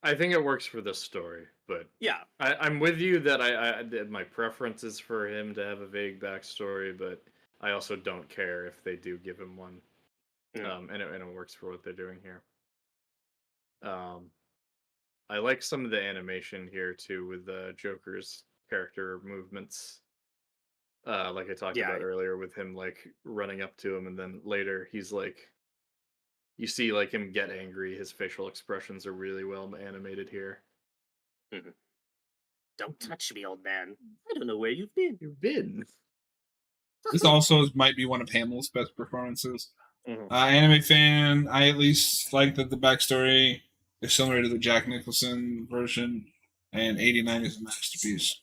I think it works for this story, but yeah, I'm with you that I my preference is for him to have a vague backstory, but I also don't care if they do give him one, and it works for what they're doing here. I like some of the animation here too with the Joker's character movements, like I talked about earlier, with him like running up to him, and then later he's like. You see, like, him get angry. His facial expressions are really well animated here. Mm-hmm. Don't touch me, old man. I don't know where you've been. You've been. This also might be one of Hamill's best performances. Anime fan, I at least like that the backstory is similar to the Jack Nicholson version, and 89 is a masterpiece.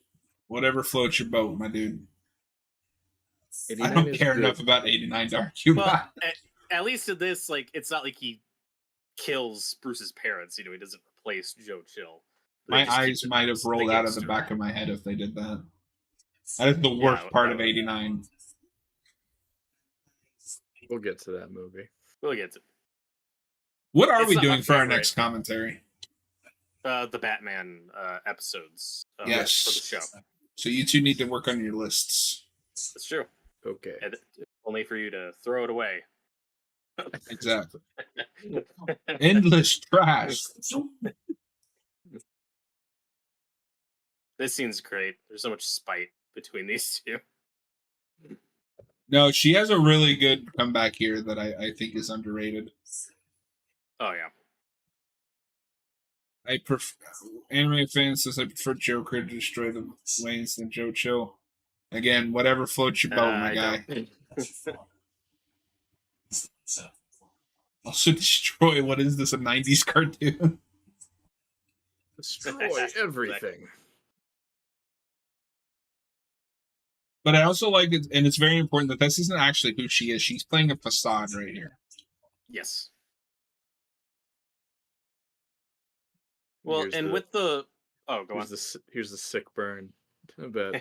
Whatever floats your boat, my dude. I don't care enough about 89 to argue about it. At least in this, like, it's not like he kills Bruce's parents. You know, he doesn't replace Joe Chill. My eyes might have rolled out of the back of my head if they did that. That is the worst part of 89. We'll get to that movie. We'll get to. What are we doing for our next commentary? The Batman episodes. Yes. For the show. So you two need to work on your lists. That's true. Okay. And only for you to throw it away. Exactly. Endless trash. This scene's great. There's so much spite between these two. No, she has a really good comeback here that I think is underrated. Oh, yeah. I prefer anime fan says I prefer Joker to destroy the lanes than Joe Chill. Again, whatever floats your boat, my I guy. don't. Also destroy. What is this? A '90s cartoon? Destroy everything. But I also like it, and it's very important that this isn't actually who she is. She's playing a facade right here. Yes. Well, and with the go on. Here's the sick burn about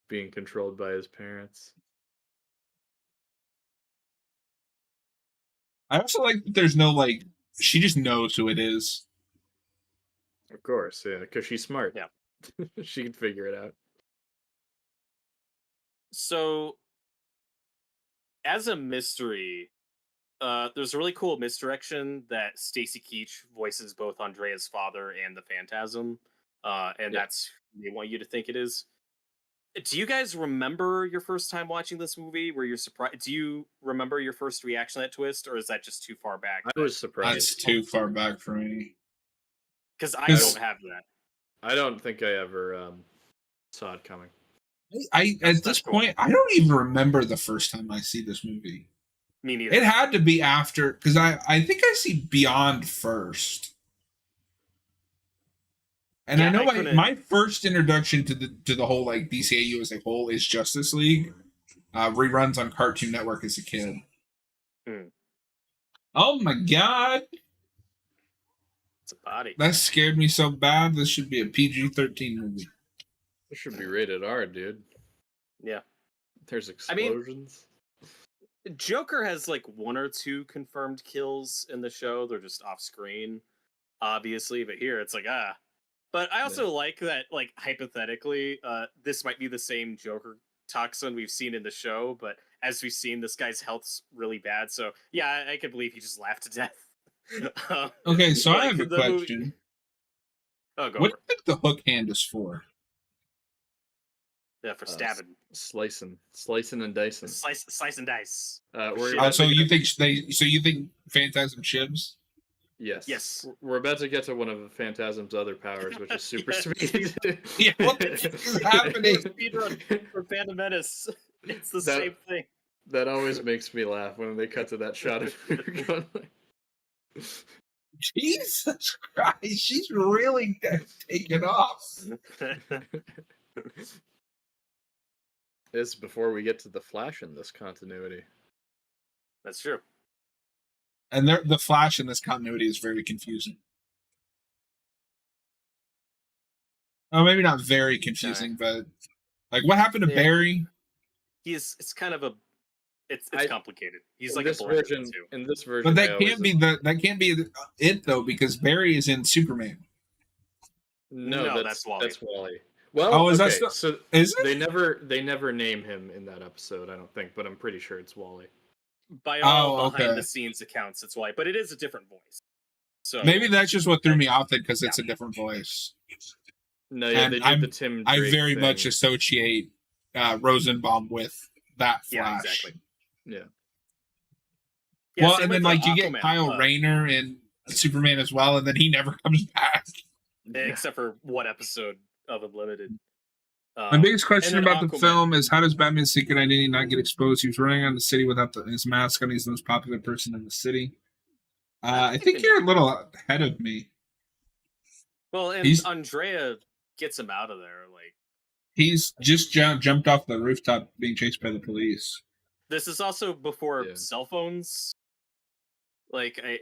being controlled by his parents. I also like that there's no like. She just knows who it is. Of course, yeah, because she's smart. Yeah. She can figure it out. So, as a mystery, there's a really cool misdirection that Stacy Keach voices both Andrea's father and the Phantasm, and that's who they want you to think it is. Do you guys remember your first time watching this movie? Were you surprised? Do you remember your first reaction to that twist, or is that just too far back? I was surprised. That's too far back for me. Because I don't have that. I don't think I ever saw it coming. At this point, I don't even remember the first time I see this movie. Me neither. It had to be after, because I think I see Beyond first. And I know my first introduction to the whole like DCAU as a whole is Justice League. Reruns on Cartoon Network as a kid. Oh my god. It's a body. That scared me so bad. This should be a PG-13 movie. It should be rated R, dude. Yeah. There's explosions. I mean, Joker has like 1 or 2 confirmed kills in the show. They're just off screen, obviously. But here it's like, But I also like that, like, hypothetically, this might be the same Joker toxin we've seen in the show, but as we've seen, this guy's health's really bad. So, yeah, I can believe he just laughed to death. Okay, so I have a question. Oh, go what do you think the hook hand is for? Yeah, for stabbing. Slicing and dicing. Slice and dice. So you think Phantasm shivs? Yes. We're about to get to one of Phantasm's other powers, which is super speed. Yeah, what the fuck is happening? Speedrun for Phantom Menace. It's the same thing. That always makes me laugh when they cut to that shot of her going like... Jesus Christ, she's really taken off. This is before we get to the Flash in this continuity. That's true. And the Flash in this continuity is very confusing. Oh, maybe not very confusing, but like what happened to Barry? It's kind of it's complicated. He's like this a version too. In this version. But that can't be it though, because Barry is in Superman. No, that's Wally. That's Wally. Well, is okay, that so is it? They never name him in that episode, I don't think, but I'm pretty sure it's Wally. By all behind the scenes accounts, it's Wally, but it is a different voice. So maybe that's just what threw me off it because it's a different voice. No, yeah, they did the Tim Drake I very thing. much associate Rosenbaum with that Flash. Yeah, exactly. Yeah. Well, and then like you get Kyle Rayner in Superman as well, and then he never comes back. Except for one episode of Unlimited. My biggest question about the film is how does Batman's secret identity not get exposed? He was running around the city without his mask on. He's the most popular person in the city. I think you're a little ahead of me. Well, and Andrea gets him out of there. Like he's just jumped off the rooftop being chased by the police. This is also before cell phones. Like and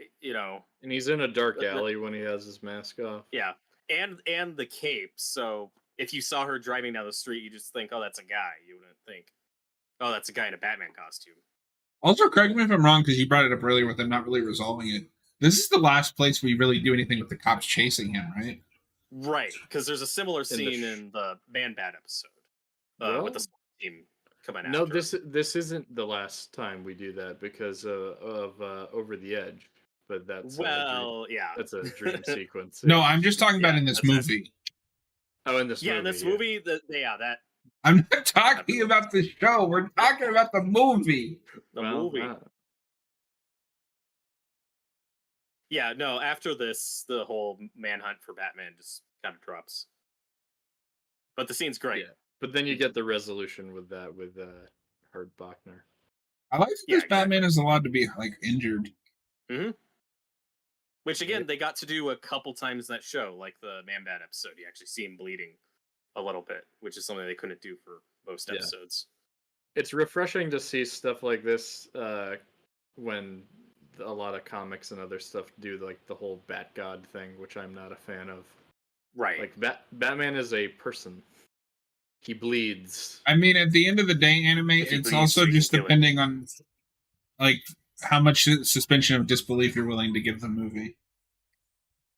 he's in a dark alley when he has his mask off. Yeah, and the cape. So if you saw her driving down the street, you just think, "Oh, that's a guy." You wouldn't think, "Oh, that's a guy in a Batman costume." Also, correct me if I'm wrong, because you brought it up earlier with them not really resolving it. This is the last place we really do anything with the cops chasing him, right? Right, because there's a similar scene in the Man-Bat episode with the team coming out. No, this isn't the last time we do that because of Over the Edge, but that's that's a dream sequence. No, I'm just talking about in this movie. Oh, in this movie. In this movie, that. I'm not talking about the show. We're talking about the movie. The movie. Yeah, no, after this, the whole manhunt for Batman just kind of drops. But the scene's great. Yeah, but then you get the resolution with that with Herd Bachner. I like that Yeah, this Batman exactly. is allowed to be like injured. Mm-hmm. Which again, they got to do a couple times in that show, like the Man-Bat episode. You actually see him bleeding a little bit, which is something they couldn't do for most episodes. It's refreshing to see stuff like this when a lot of comics and other stuff do like the whole Bat God thing, which I'm not a fan of. Right. Like Batman is a person. He bleeds. I mean, at the end of the day, anime, it's also just depending on like how much suspension of disbelief you're willing to give the movie.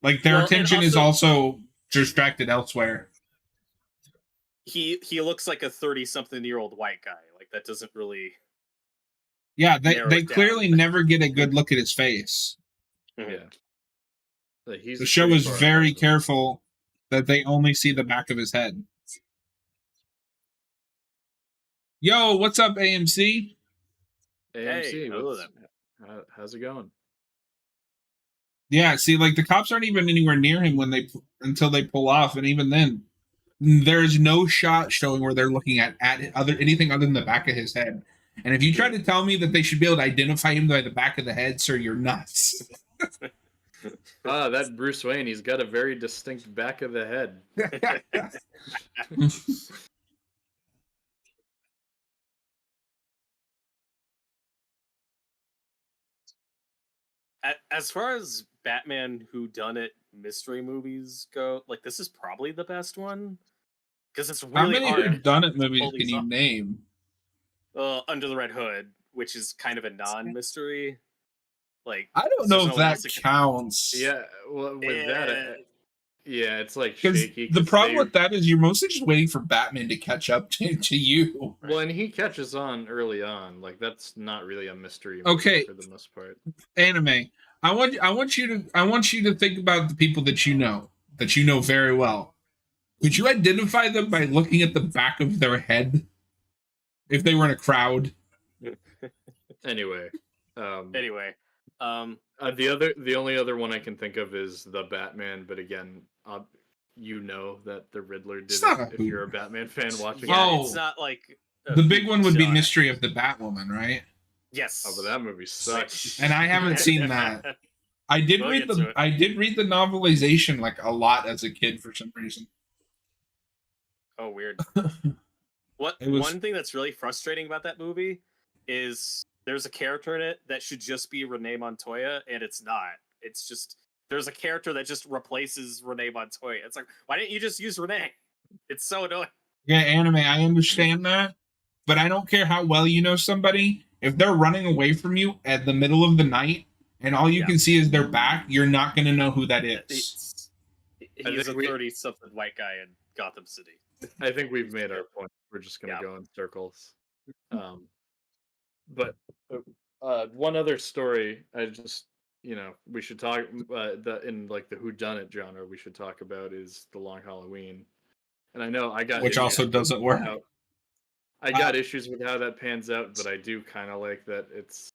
Like their attention is also distracted elsewhere. He looks like a 30-something-year-old white guy. Like that doesn't really. Yeah, they clearly never get a good look at his face. Mm-hmm. Yeah. The show is very careful that they only see the back of his head. Yo, what's up, AMC? AMC, how's it going? Yeah, see, like the cops aren't even anywhere near him until they pull off, and even then, there's no shot showing where they're looking at anything other than the back of his head. And if you try to tell me that they should be able to identify him by the back of the head, sir, you're nuts. That Bruce Wayne, he's got a very distinct back of the head. As far as Batman whodunit mystery movies go, like this is probably the best one because it's really How many hard. whodunit movies can you name? Under the Red Hood, which is kind of a non-mystery. Like I don't know if that counts. Yeah, well, with that, yeah, it's like shaky. The problem with that is you're mostly just waiting for Batman to catch up to you. Well, and he catches on early on. Like that's not really a mystery movie for the most part. Anime. I want you to think about the people that you know very well. Could you identify them by looking at the back of their head if they were in a crowd? Anyway. The only other one I can think of is the Batman, but again, you know that the Riddler did it if you're a Batman fan watching. Yeah, it's not like the big one would be Mystery of the Batwoman, right? Yes. Oh, but that movie sucks. And I haven't seen that. I did read the novelization like a lot as a kid for some reason. Oh, weird. One thing that's really frustrating about that movie is there's a character in it that should just be Renee Montoya, and it's not. It's just there's a character that just replaces Renee Montoya. It's like, why didn't you just use Renee? It's so annoying. Yeah, anime, I understand that, but I don't care how well you know somebody. If they're running away from you at the middle of the night and all you can see is their back, you're not going to know who that is. He's a 30-something white guy in Gotham City. I think we've made our point. We're just going to go in circles. But one other story, I just, we should talk in like the whodunit genre. We should talk about is The Long Halloween, and I know I got which also doesn't work. I got issues with how that pans out, but I do kind of like that it's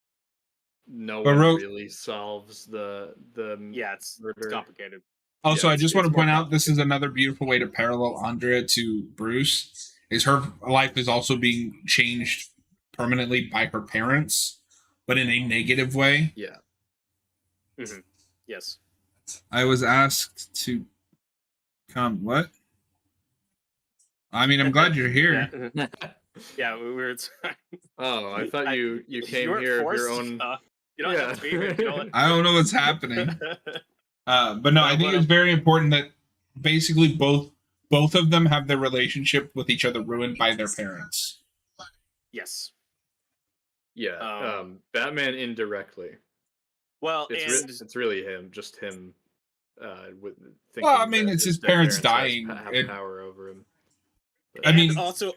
no one really solves the it's complicated. Also, I just want to point out this is another beautiful way to parallel Andrea to Bruce. Is her life is also being changed permanently by her parents, but in a negative way. Yeah. Mm-hmm. Yes. I was asked to come. What? I mean, I'm glad you're here. Yeah, we were. Oh, I thought you came here of your own. You don't have to be here. I don't know what's happening. But no, I think it's very important that basically both of them have their relationship with each other ruined by their parents. Yes. Yeah. Batman indirectly. Well, it's really him, just him. Well, I mean, it's his parents dying. Have power over him. But, I mean, also,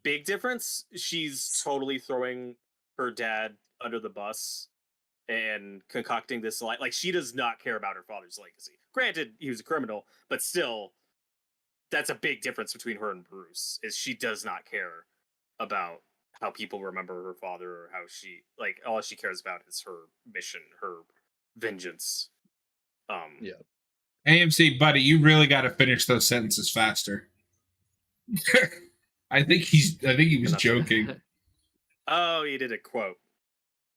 big difference. She's totally throwing her dad under the bus and concocting this like she does not care about her father's legacy. Granted, he was a criminal, but still, that's a big difference between her and Bruce. Is she does not care about how people remember her father or how she all she cares about is her mission, her vengeance. Yeah. AMC, buddy, you really got to finish those sentences faster. I think he was joking. Oh, he did a quote.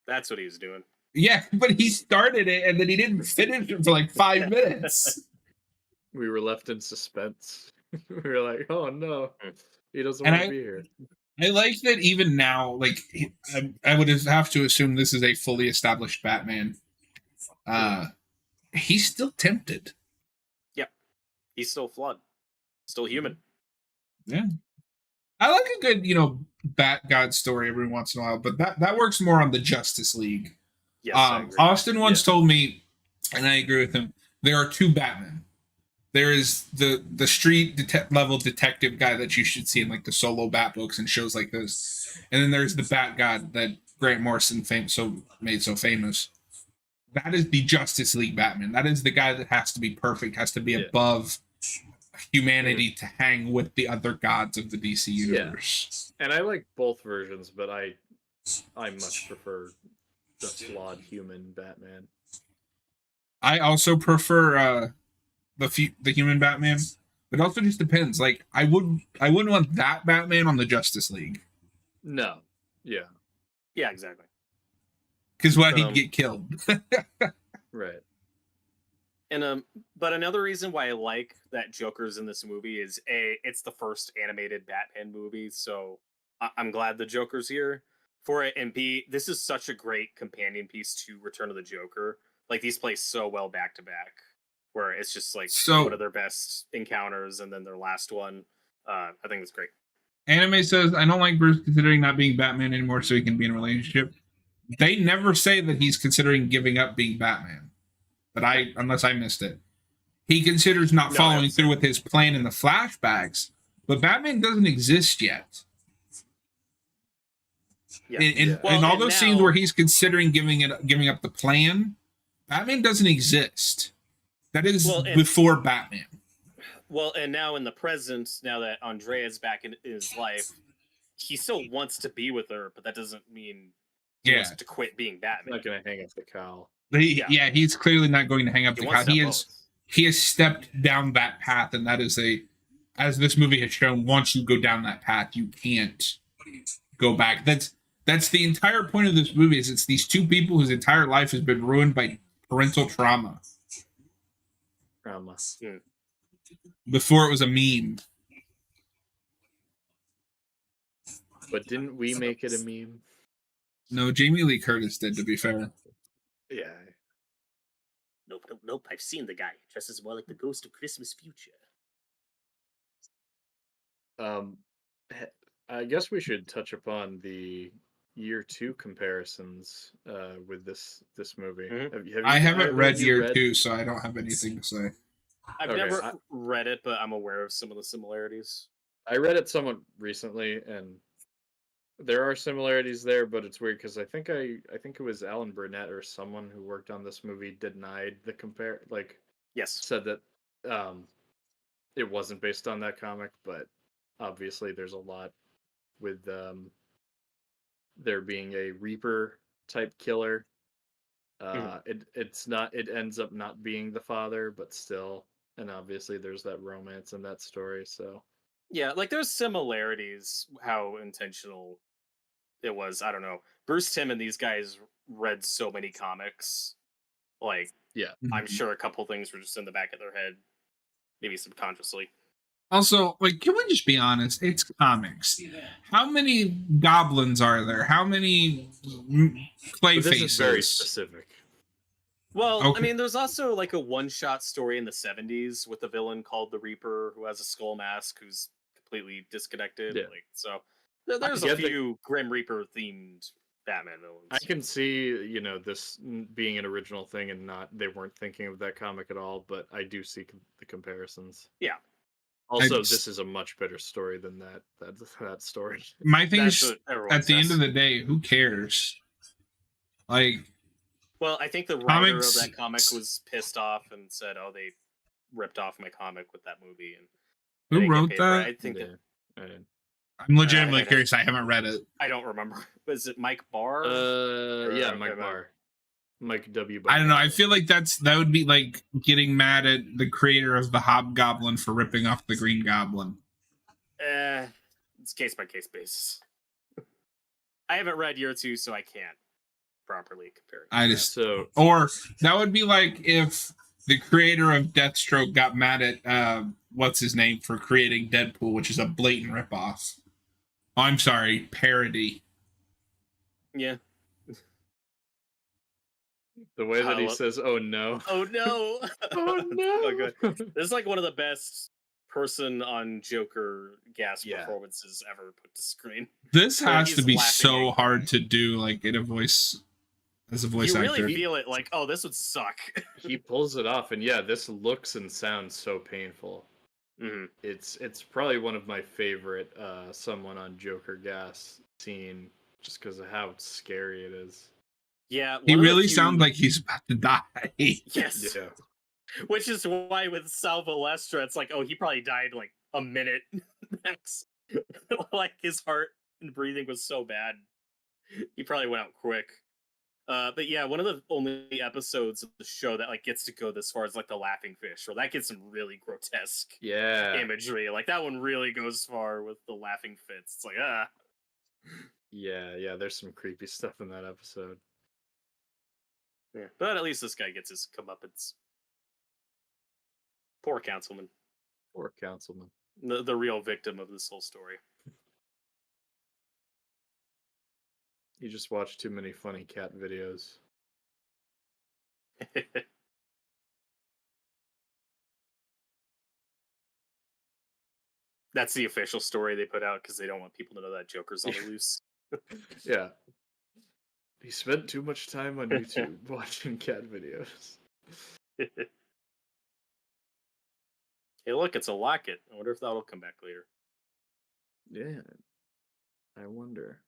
That's what he was doing. Yeah, but he started it and then he didn't finish it for like 5 minutes. We were left in suspense. We were like, "Oh no, he doesn't And want to be here." I like that even now. Like, I would have to assume this is a fully established Batman. He's still tempted. Yep, he's still flawed, still human. Yeah, I like a good Bat God story every once in a while, but that works more on the Justice League. Yes, I agree. Austin once told me, and I agree with him. There are two Batmen. There is the street level detective guy that you should see in like the solo Bat books and shows like this, and then there's the Bat God that Grant Morrison made so famous. That is the Justice League Batman. That is the guy that has to be perfect, has to be above humanity to hang with the other gods of the DC universe. And I like both versions, but I much prefer the flawed human Batman. I also prefer the human Batman, but it also just depends. Like I wouldn't want that Batman on the Justice League. No. Yeah. Yeah, exactly. Because he'd get killed. Right. And but another reason why I like that Joker's in this movie is it's the first animated Batman movie, so I'm glad the Joker's here for it. And B, this is such a great companion piece to Return of the Joker. Like these play so well back to back, where it's just like one of their best encounters, and then their last one. I think it's great. Anime says, I don't like Bruce considering not being Batman anymore so he can be in a relationship. They never say that he's considering giving up being Batman. But unless I missed it. He considers not following through with his plan in the flashbacks, but Batman doesn't exist yet. Yeah. In all those scenes where he's considering giving up the plan, Batman doesn't exist. That is before Batman. Well, and now in the present, now that Andrea's back in his life, he still wants to be with her, but that doesn't mean he wants to quit being Batman. Not going to hang up the cowl. He's clearly not going to hang up the cowl. He has stepped down that path, and that is as this movie has shown, once you go down that path, you can't go back. That's the entire point of this movie, is it's these two people whose entire life has been ruined by parental trauma. Before it was a meme. But didn't we make it a meme? No, Jamie Lee Curtis did, to be fair. Yeah. Nope. I've seen the guy. Dresses more like the ghost of Christmas future. I guess we should touch upon the year 2 comparisons with this movie. Mm-hmm. I haven't read year 2, so I don't have anything to say. I've never read it, but I'm aware of some of the similarities. I read it somewhat recently, and there are similarities there, but it's weird because I think it was Alan Burnett or someone who worked on this movie denied the said that it wasn't based on that comic, but obviously there's a lot with there being a Reaper type killer. It ends up not being the father, but still, and obviously there's that romance in that story, so yeah, like there's similarities how intentional it was. I don't know. Bruce Timm and these guys read so many comics. Like, I'm sure a couple things were just in the back of their head, maybe subconsciously. Also, like, can we just be honest? It's comics. How many goblins are there? How many clay faces? This is very specific. Well, I mean, there's also like a one-shot story in the 70s with a villain called the Reaper who has a skull mask who's completely disconnected. Yeah. Like, so there's a few Grim Reaper themed Batman villains. I can see, this being an original thing and they weren't thinking of that comic at all, but I do see the comparisons. Yeah. Also, this is a much better story than that story. My thing is, at the end of the day, who cares? Like, well, I think the writer of that comic was pissed off and said, "Oh, they ripped off my comic with that movie." And who wrote that? I think I'm legitimately curious. I haven't read it. I don't remember. Was it Mike Barr? Yeah, Mike Barr. Mike W. I don't know. I feel like that would be like getting mad at the creator of the Hobgoblin for ripping off the Green Goblin. It's case by case basis. I haven't read year 2, so I can't properly compare. Or that would be like if the creator of Deathstroke got mad at what's his name for creating Deadpool, which is a blatant ripoff. Oh, I'm sorry, parody. Yeah. The way that he says, "Oh no, oh no, oh no," this is like one of the best person on Joker gas performances ever put to screen. This has to be so hard to do, like in a voice. As a voice actor, you really feel it like, oh, this would suck. He pulls it off, and yeah, this looks and sounds so painful. Mm-hmm. It's probably one of my favorite someone on Joker gas scene, just because of how scary it is. Yeah, he really sounds like he's about to die. Yes, yeah. Which is why with Salvo Lestra, it's like, oh, he probably died like a minute max. Like his heart and breathing was so bad, he probably went out quick. But yeah, one of the only episodes of the show that like gets to go this far is like the laughing fish, where that gets some really grotesque imagery. Like that one really goes far with the laughing fits. It's like Yeah, there's some creepy stuff in that episode. Yeah, but at least this guy gets his comeuppance. Poor councilman. Poor councilman. The real victim of this whole story. You just watch too many funny cat videos. That's the official story they put out because they don't want people to know that Joker's on the loose. Yeah. He spent too much time on YouTube watching cat videos. Hey, look, it's a locket. I wonder if that'll come back later. Yeah. I wonder.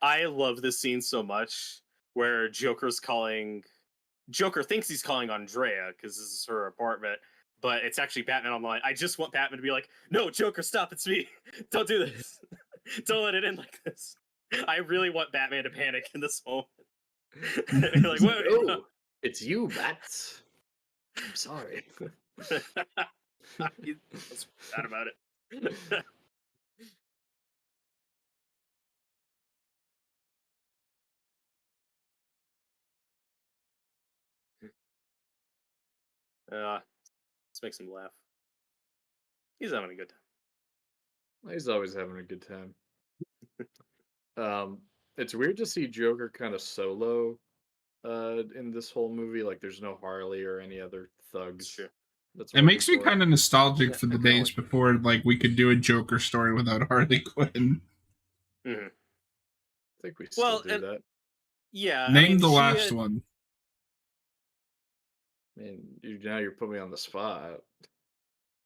I love this scene so much where Joker thinks he's calling Andrea because this is her apartment, but it's actually Batman on the line. I just want Batman to be like, no, Joker, stop, it's me. Don't do this. Don't let it end like this. I really want Batman to panic in this moment. Like, wait, no, it's you, Bats. I'm sorry. I was bad about it. This makes him laugh. He's having a good time. He's always having a good time. It's weird to see Joker kind of solo in this whole movie. Like, there's no Harley or any other thugs. Sure. It makes me kind of nostalgic for the days before, like, we could do a Joker story without Harley Quinn. Mm-hmm. I think we still do that. Yeah. Name the last one. Man, now you're putting me on the spot.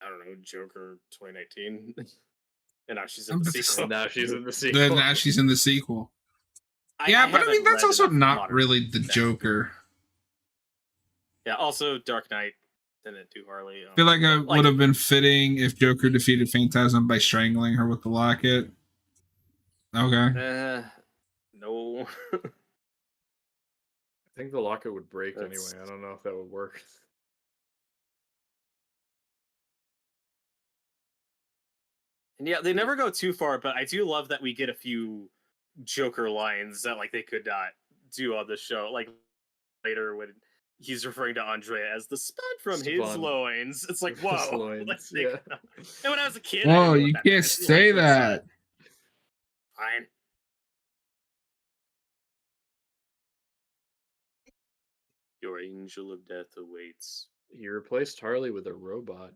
I don't know, Joker 2019. And now she's in the sequel. Now she's in the sequel. Now she's in the sequel. Yeah, but I mean, that's also not really the Joker. Yeah, also Dark Knight didn't do Harley. I feel like it would have been fitting if Joker defeated Phantasm by strangling her with the locket. Okay. No. I think the locket would break anyway. I don't know if that would work. And yeah, they never go too far, but I do love that we get a few Joker lines that like they could not do on the show. Like later when he's referring to Andrea as the spud from his loins. It's like, whoa. Loins, yeah. And when I was a kid, whoa, you can't say that. Fine. Your angel of death awaits. He replaced Harley with a robot.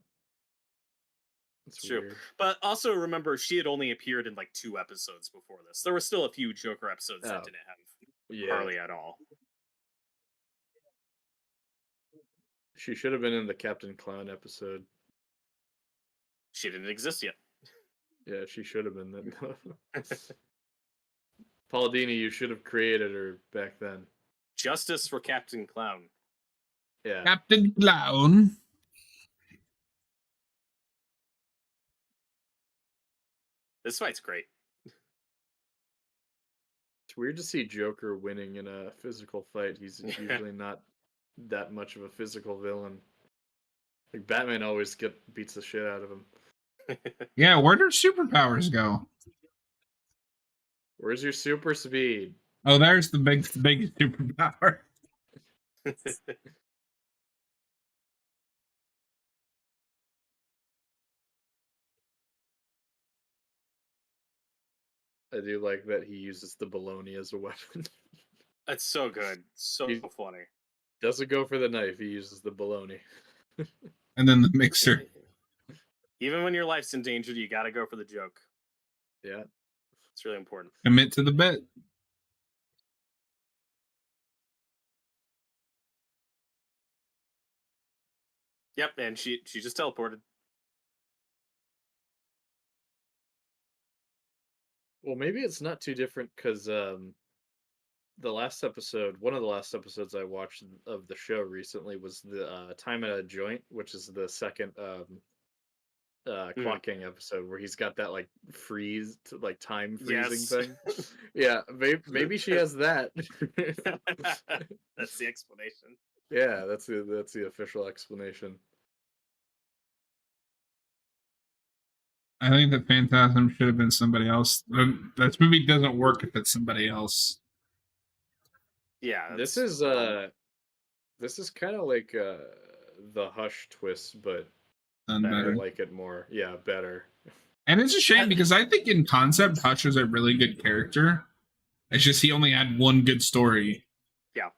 That's true. Weird. But also remember, she had only appeared in like 2 episodes before this. There were still a few Joker episodes that didn't have Harley at all. She should have been in the Captain Clown episode. She didn't exist yet. Yeah, she should have been then. Paul Dini, you should have created her back then. Justice for Captain Clown. Yeah. Captain Clown. This fight's great. It's It's weird to see Joker winning in a physical fight. He's usually not that much of a physical villain. Like Batman always beats the shit out of him. Yeah, where do superpowers go? Where's your super speed? Oh, there's the big superpower. I do like that he uses the bologna as a weapon. That's so good. So He- funny. Doesn't go for the knife, he uses the bologna. And then the mixer. Even when your life's in danger, you gotta go for the joke. Yeah. It's really important. Commit to the bit. Yep, and she just teleported. Well, maybe it's not too different because the last episode, one of the last episodes I watched of the show recently was the Time at a Joint, which is the second clocking episode where he's got that like time freezing thing. Yeah, maybe she has that. That's the explanation. Yeah, that's the official explanation. I think that Phantasm should have been somebody else. This movie doesn't work if it's somebody else. Yeah, This is kind of like the Hush twist, but Done I better. like it more. Yeah, better. And it's a shame because I think in concept, Hush is a really good character. It's just he only had one good story. Yeah.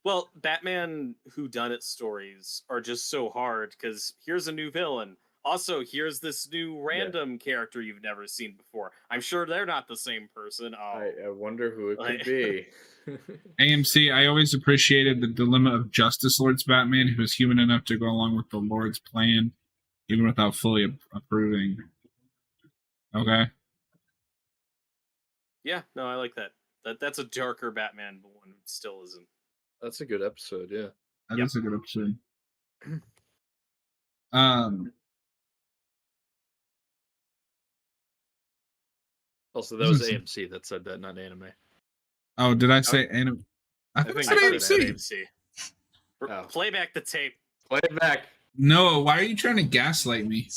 Well, Batman whodunit stories are just so hard because here's a new villain. Also, here's this new random character you've never seen before. I'm sure they're not the same person. Oh, I wonder who it could be. AMC, I always appreciated the dilemma of Justice Lord's Batman, who was human enough to go along with the Lord's plan, even without fully approving. Okay. yeah, no, I like that. That's a darker Batman, but one still isn't. That's a good episode, yeah. That is a good episode. Also, that was AMC that said that, not anime. Oh, did I say anime? I think I said AMC. Oh. Play back the tape. Play it back. No, why are you trying to gaslight me?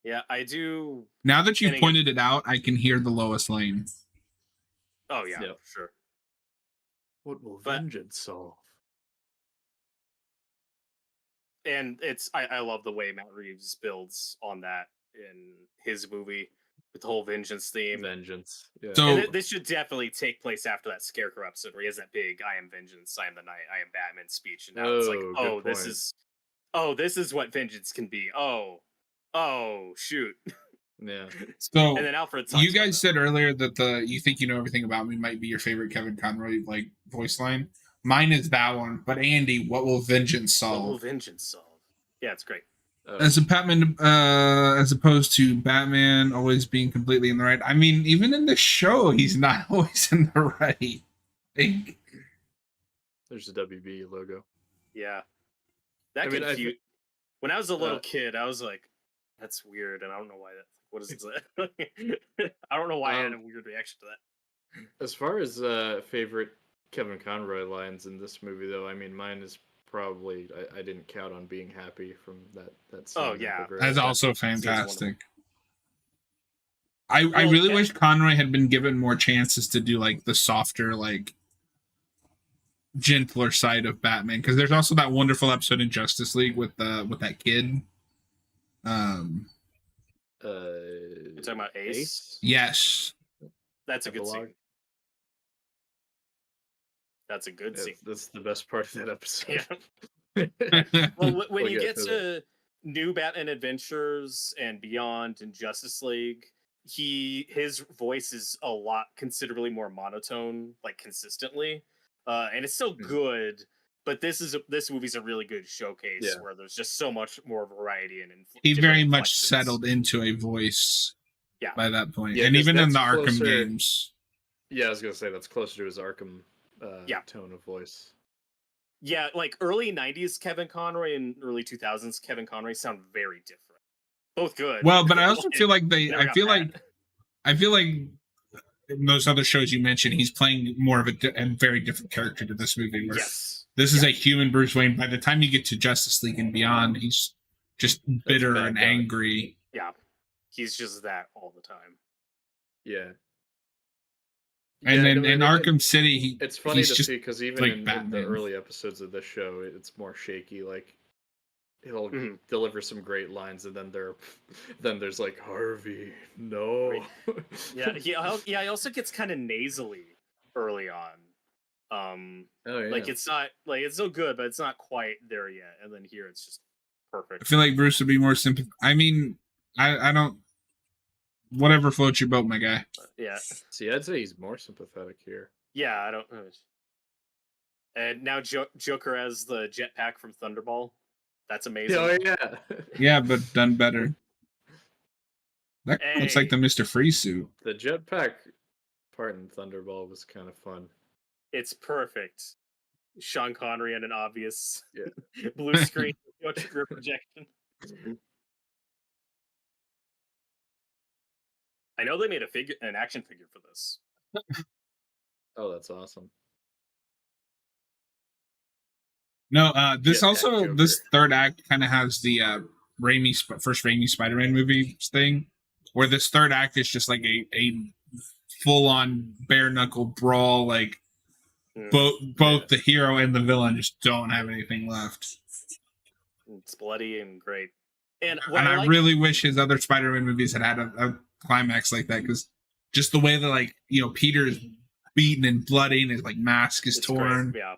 Yeah, I do. Now that you've pointed it out, I can hear the Lois Lane. Oh, yeah, sure. What will vengeance solve? And I love the way Matt Reeves builds on that in his movie with the whole vengeance theme. Vengeance. Yeah. So and this should definitely take place after that Scarecrow episode where he has that big "I am vengeance, I am the night, I am Batman" speech, and now it's like, this is what vengeance can be. Oh, shoot. Yeah. So and then Alfred. You guys said earlier that you think you know everything about me might be your favorite Kevin Conroy like voice line. Mine is that one. But Andy, what will vengeance solve? What will vengeance solve? Yeah, it's great. As a Batman, as opposed to Batman always being completely in the right. I mean, even in the show, he's not always in the right. There's the WB logo. Yeah, that confused. When I was a little kid, I was like, "That's weird," and I don't know why that. What is that? I don't know why I had a weird reaction to that. As far as favorite Kevin Conroy lines in this movie, though, I mean, mine is probably I didn't count on being happy from that scene. Oh yeah, that's also fantastic. I really wish Conroy had been given more chances to do like the softer, like gentler side of Batman, because there's also that wonderful episode in Justice League with that kid. You're talking about Ace? Yes. That's a good scene. That's a good scene. That's the best part of that episode. Yeah. Well, when you get to New Batman Adventures and Beyond and Justice League, his voice is considerably more monotone, like consistently, and it's still good. But this movie's a really good showcase where there's just so much more variety and he very much settled into a voice. Yeah. By that point, and even in the Arkham games. Yeah, I was gonna say that's closer to his Arkham tone of voice. Yeah, like early '90s Kevin Conroy and early 2000s Kevin Conroy sound very different. Both good. Well, but I also feel like never got bad. I feel like in those other shows you mentioned, he's playing more of a very different character to this movie. Where Yes. this is a human Bruce Wayne. By the time you get to Justice League and beyond, he's just bitter and angry. Yeah, he's just that all the time. Yeah. And then in Arkham City, it's funny to see because even like in the early episodes of this show, it's more shaky. Like he'll deliver some great lines, and then there's like Harvey, no. Yeah, he also gets kind of nasally early on. Like it's not like it's so good, but it's not quite there yet. And then here it's just perfect. I feel like Bruce would be more sympathetic. I mean, I don't. Whatever floats your boat, my guy. Yeah. See, I'd say he's more sympathetic here. Yeah, I don't. And now Joker has the jetpack from Thunderball. That's amazing. Oh yeah. Yeah, but done better. That looks like the Mr. Freeze suit. The jetpack part in Thunderball was kind of fun. It's perfect. Sean Connery and an obvious blue screen projection. I know they made an action figure for this. Oh, that's awesome. No, this third act kind of has the first Raimi Spider-Man movie thing, where this third act is just like a full-on bare-knuckle brawl, like both the hero and the villain just don't have anything left. It's bloody and great. And I really wish his other Spider-Man movies had a climax like that, because just the way that, like, you know, Peter is beaten and bloody and his like mask is torn. Great. Yeah.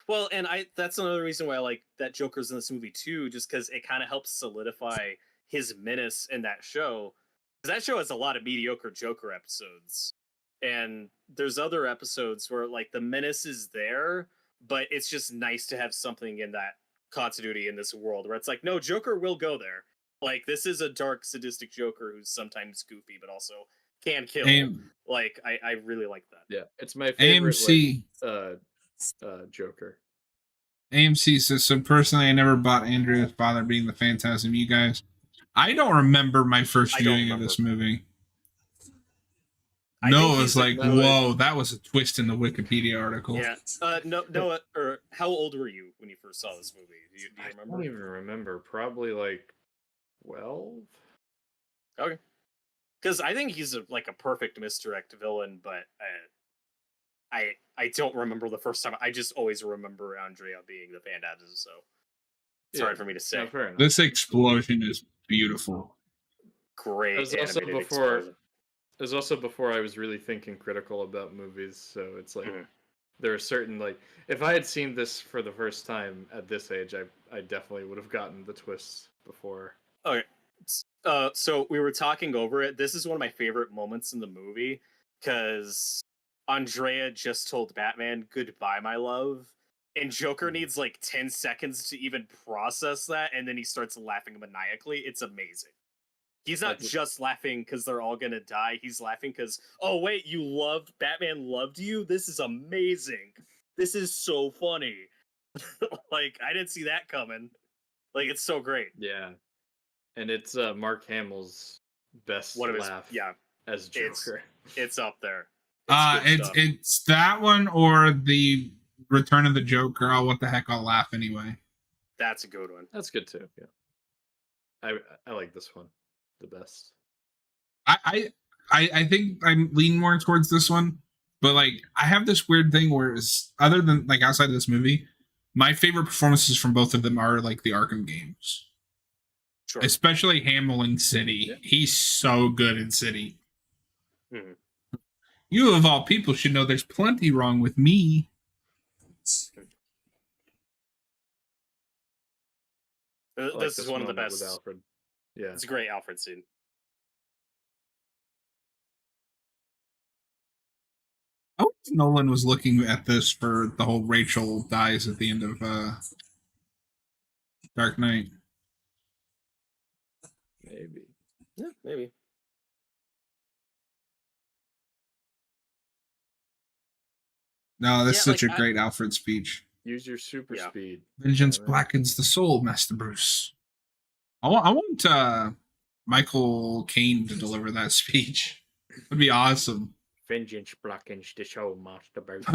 Well, and that's another reason why I like that Joker's in this movie too, just because it kind of helps solidify his menace in that show. Because that show has a lot of mediocre Joker episodes. And there's other episodes where like the menace is there, but it's just nice to have something in that continuity in this world where it's like, no, Joker will go there. Like, this is a dark, sadistic Joker who's sometimes goofy, but also can kill. Like, I really like that. Yeah, it's my favorite AMC Joker. AMC says, so personally, I never bought Andrea's father being the Phantasm. You guys, I don't remember my first viewing of this movie. No, it was like, whoa, that was a twist in the Wikipedia article. Yeah. Noah, or how old were you when you first saw this movie? Do you remember? I don't even remember. Probably like 12. Okay. Because I think he's a perfect misdirect villain, but I don't remember the first time. I just always remember Andrea being the Phantasm, so it's hard for me to say. No, this explosion is beautiful. Great. It was also before I was really thinking critical about movies, so it's like there are certain, like, if I had seen this for the first time at this age, I definitely would have gotten the twists before. Okay. So we were talking over it. This is one of my favorite moments in the movie because Andrea just told Batman, "Goodbye, my love," and Joker needs like 10 seconds to even process that, and then he starts laughing maniacally. It's amazing. He's not just laughing because they're all gonna die. He's laughing because, oh wait, Batman loved you? This is amazing. This is so funny. Like, I didn't see that coming. Like, it's so great. Yeah. And it's Mark Hamill's best laugh as Joker. It's up there. It's that one or the Return of the Joker. Oh, what the heck, I'll laugh anyway. That's a good one. That's good too, yeah. I like this one the best. I think I'm leaning more towards this one, but like I have this weird thing where other than like outside of this movie, my favorite performances from both of them are like the Arkham games. Sure. Especially Hamill in City. Yeah. He's so good in City. Mm-hmm. You of all people should know there's plenty wrong with me. This is one of the best. With Alfred. Yeah. It's a great Alfred scene. I wish Nolan was looking at this for the whole Rachel dies at the end of Dark Knight. Maybe. Yeah, maybe. No, that's Yeah, such a great Alfred speech. Use your super speed. Vengeance blackens the soul, Master Bruce. I want Michael Caine to deliver that speech. Would be awesome. Vengeance blackens the soul, Master Bruce.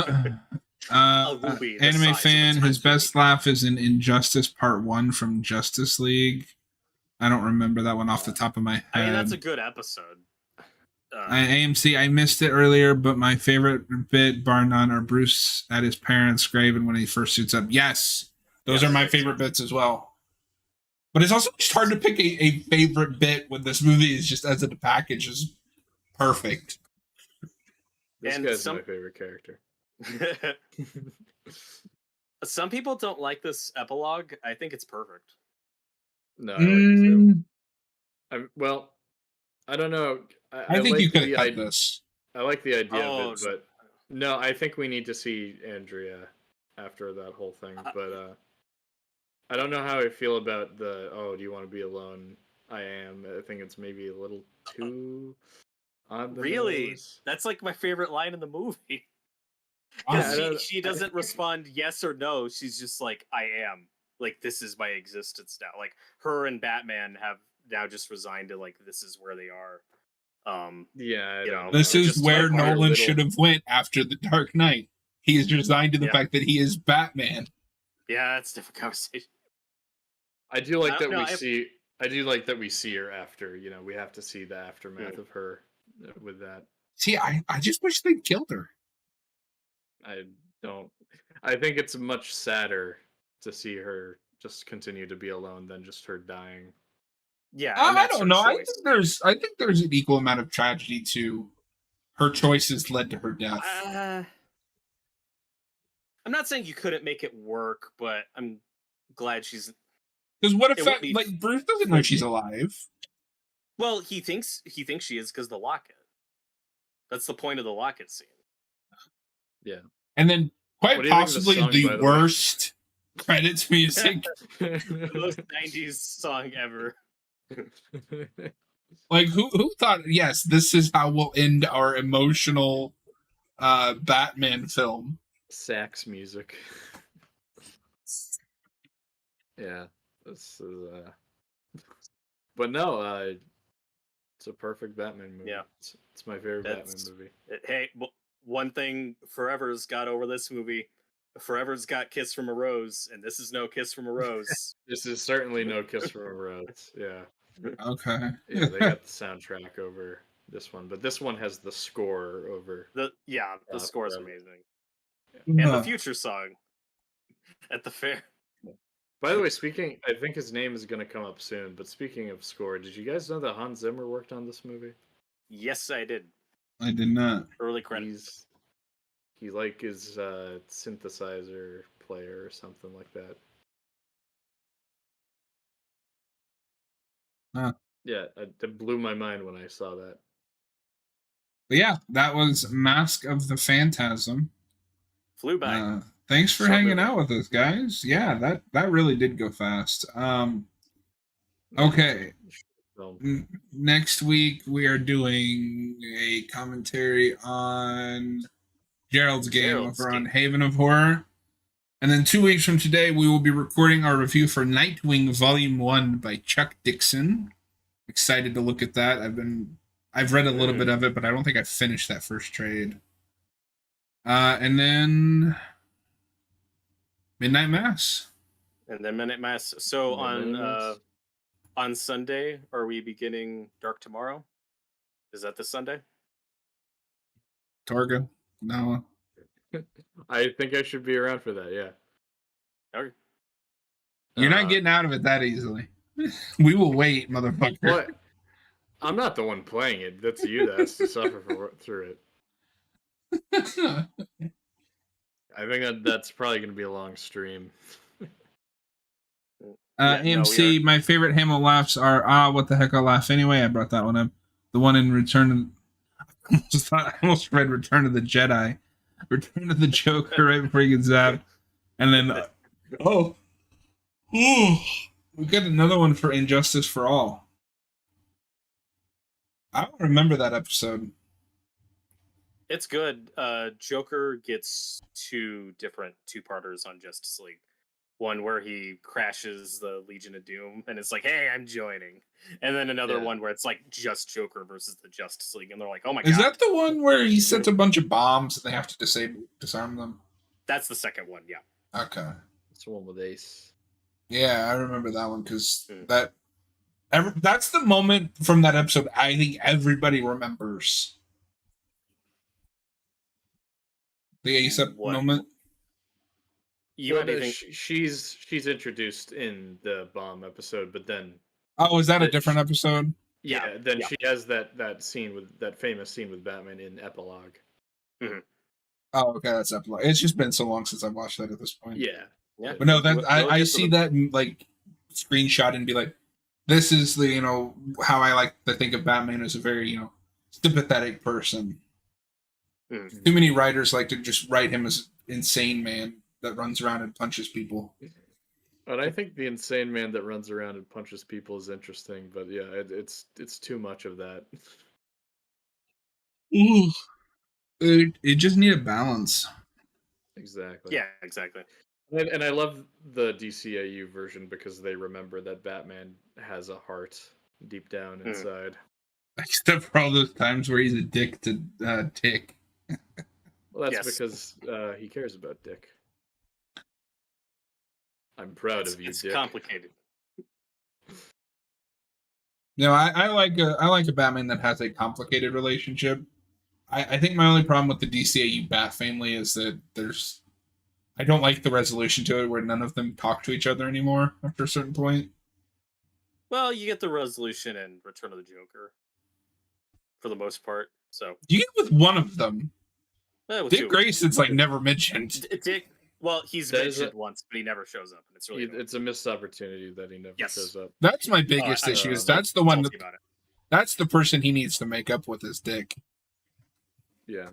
Anime fan, his best laugh is in Injustice Part 1 from Justice League. I don't remember that one off the top of my head. I mean, that's a good episode. AMC, I missed it earlier, but my favorite bit, bar none, are Bruce at his parents' grave and when he first suits up. Yes, those are my favorite bits as well. But it's also just hard to pick a favorite bit when this movie is just as a package is perfect. This guy's my favorite character. Some people don't like this epilogue. I think it's perfect. No, I like it too. Well, I don't know. I think you could have cut this. I like the idea of it, but no, I think we need to see Andrea after that whole thing. But I don't know how I feel about the do you want to be alone? I am. I think it's maybe a little too on the nose. That's like my favorite line in the movie. She doesn't respond yes or no. She's just like, I am. Like, this is my existence now. Like, her and Batman have now just resigned to, like, this is where they are. This is where Nolan should have went after The Dark Knight. He is resigned to the fact that he is Batman. Yeah, that's a different conversation. I do like that we see her after. We have to see the aftermath of her with that. See, I just wish they'd killed her. I don't. I think it's much sadder to see her just continue to be alone than just her dying. Yeah, I don't know. I think there's an equal amount of tragedy to her choices led to her death. I'm not saying you couldn't make it work, but I'm glad she's. Because what if Bruce doesn't know she's alive? Well, he thinks she is because the locket. That's the point of the locket scene. Yeah, and then quite possibly the worst credits music, the most '90s song ever. Like who thought? Yes, this is how we'll end our emotional Batman film. Sax music. Yeah, this is. But no, it's a perfect Batman movie. Yeah, it's my favorite Batman movie. Hey, one thing Forever's got over this movie. Forever's got Kiss from a Rose, and this is no Kiss from a Rose. This is certainly no Kiss from a Rose. Yeah. Okay. Yeah, they got the soundtrack over this one, but this one has the score over. The score is amazing. Yeah. And the future song at the fair. By the way, I think his name is going to come up soon, but speaking of score, did you guys know that Hans Zimmer worked on this movie? Yes, I did. I did not. Early credits. He is synthesizer player or something like that. Huh. Yeah, it blew my mind when I saw that. But yeah, that was Mask of the Phantasm. Flew by. Thanks for hanging out with us, guys. Yeah, that really did go fast. Okay. Next week we are doing a commentary on Gerald's Game over on Haven of Horror. And then 2 weeks from today, we will be recording our review for Nightwing Volume 1 by Chuck Dixon. Excited to look at that. I've read a little bit of it, but I don't think I finished that first trade. And then Midnight Mass. And then Midnight Mass. So on Sunday, are we beginning Dark Tomorrow? Is that this Sunday? Torga? No. I think I should be around for that, yeah. Okay. You're not getting out of it that easily. We will wait, motherfucker. What? I'm not the one playing it. That's you that has to suffer through it. I think that's probably going to be a long stream. AMC, my favorite Hamill laughs are, what the heck, I'll laugh anyway. I brought that one up. The one in I almost read Return of the Jedi. Return of the Joker right before he gets zapped. And then, we got another one for Injustice for All. I don't remember that episode. It's good. Joker gets two different two-parters on Justice League. One where he crashes the Legion of Doom and it's like, hey, I'm joining. And then another one where it's like just Joker versus the Justice League. And they're like, oh my God. Is that the one where he sets a bunch of bombs and they have to disarm them? That's the second one, yeah. Okay. It's the one with Ace. Yeah, I remember that one because that's the moment from that episode I think everybody remembers. The Ace up moment. She's introduced in the bomb episode, but then is that a different episode? Yeah, then she has that scene with that famous scene with Batman in epilogue. Mm-hmm. Oh, okay, that's epilogue. It's just been so long since I've watched that at this point. Yeah. But no, I see that like screenshot and be like, this is the how I like to think of Batman as a very sympathetic person. Mm-hmm. Too many writers like to just write him as an insane man that runs around and punches people. And I think the insane man that runs around and punches people is interesting, but yeah, it's too much of that. Ooh. It just need a balance. Exactly. Yeah, exactly. And I love the DCAU version because they remember that Batman has a heart deep down inside. Except for all those times where he's a dick to Dick. Well, that's because he cares about Dick. I'm proud of you, It's Dick. complicated. I like a Batman that has a complicated relationship. I think my only problem with the DCAU Bat family is that I don't like the resolution to it where none of them talk to each other anymore after a certain point. Well, you get the resolution in Return of the Joker for the most part. So you get with one of them. Dick Grayson's like never mentioned. Dick. Well, he's mentioned once, but he never shows up, and it's really it's a missed opportunity that he never shows up. That's my biggest issue. Is that's the one that's the person he needs to make up with is Dick. Yeah.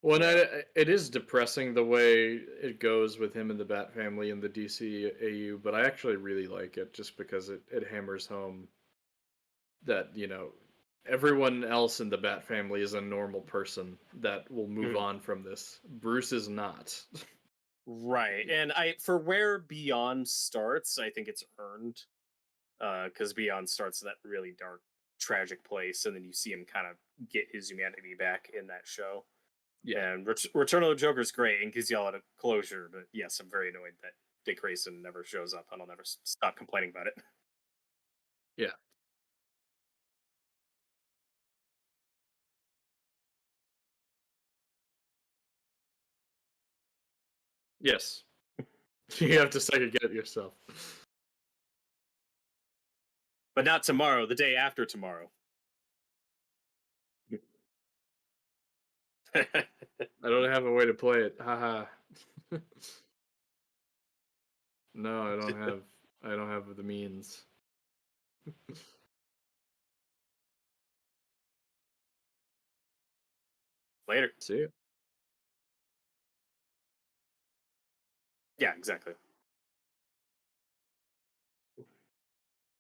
Well, it is depressing the way it goes with him and the Bat family and the DCAU, but I actually really like it just because it hammers home that, everyone else in the Bat family is a normal person that will move on from this. Bruce is not. Right. And for where Beyond starts, I think it's earned. Because Beyond starts in that really dark, tragic place, and then you see him kind of get his humanity back in that show. Yeah. And Return of the Joker is great and gives you a lot of closure, but yes, I'm very annoyed that Dick Grayson never shows up, and I'll never stop complaining about it. Yeah. Yes. You have to second guess it yourself. But not tomorrow, the day after tomorrow. I don't have a way to play it. Haha. No, I don't have the means. Later. See you. Yeah, exactly.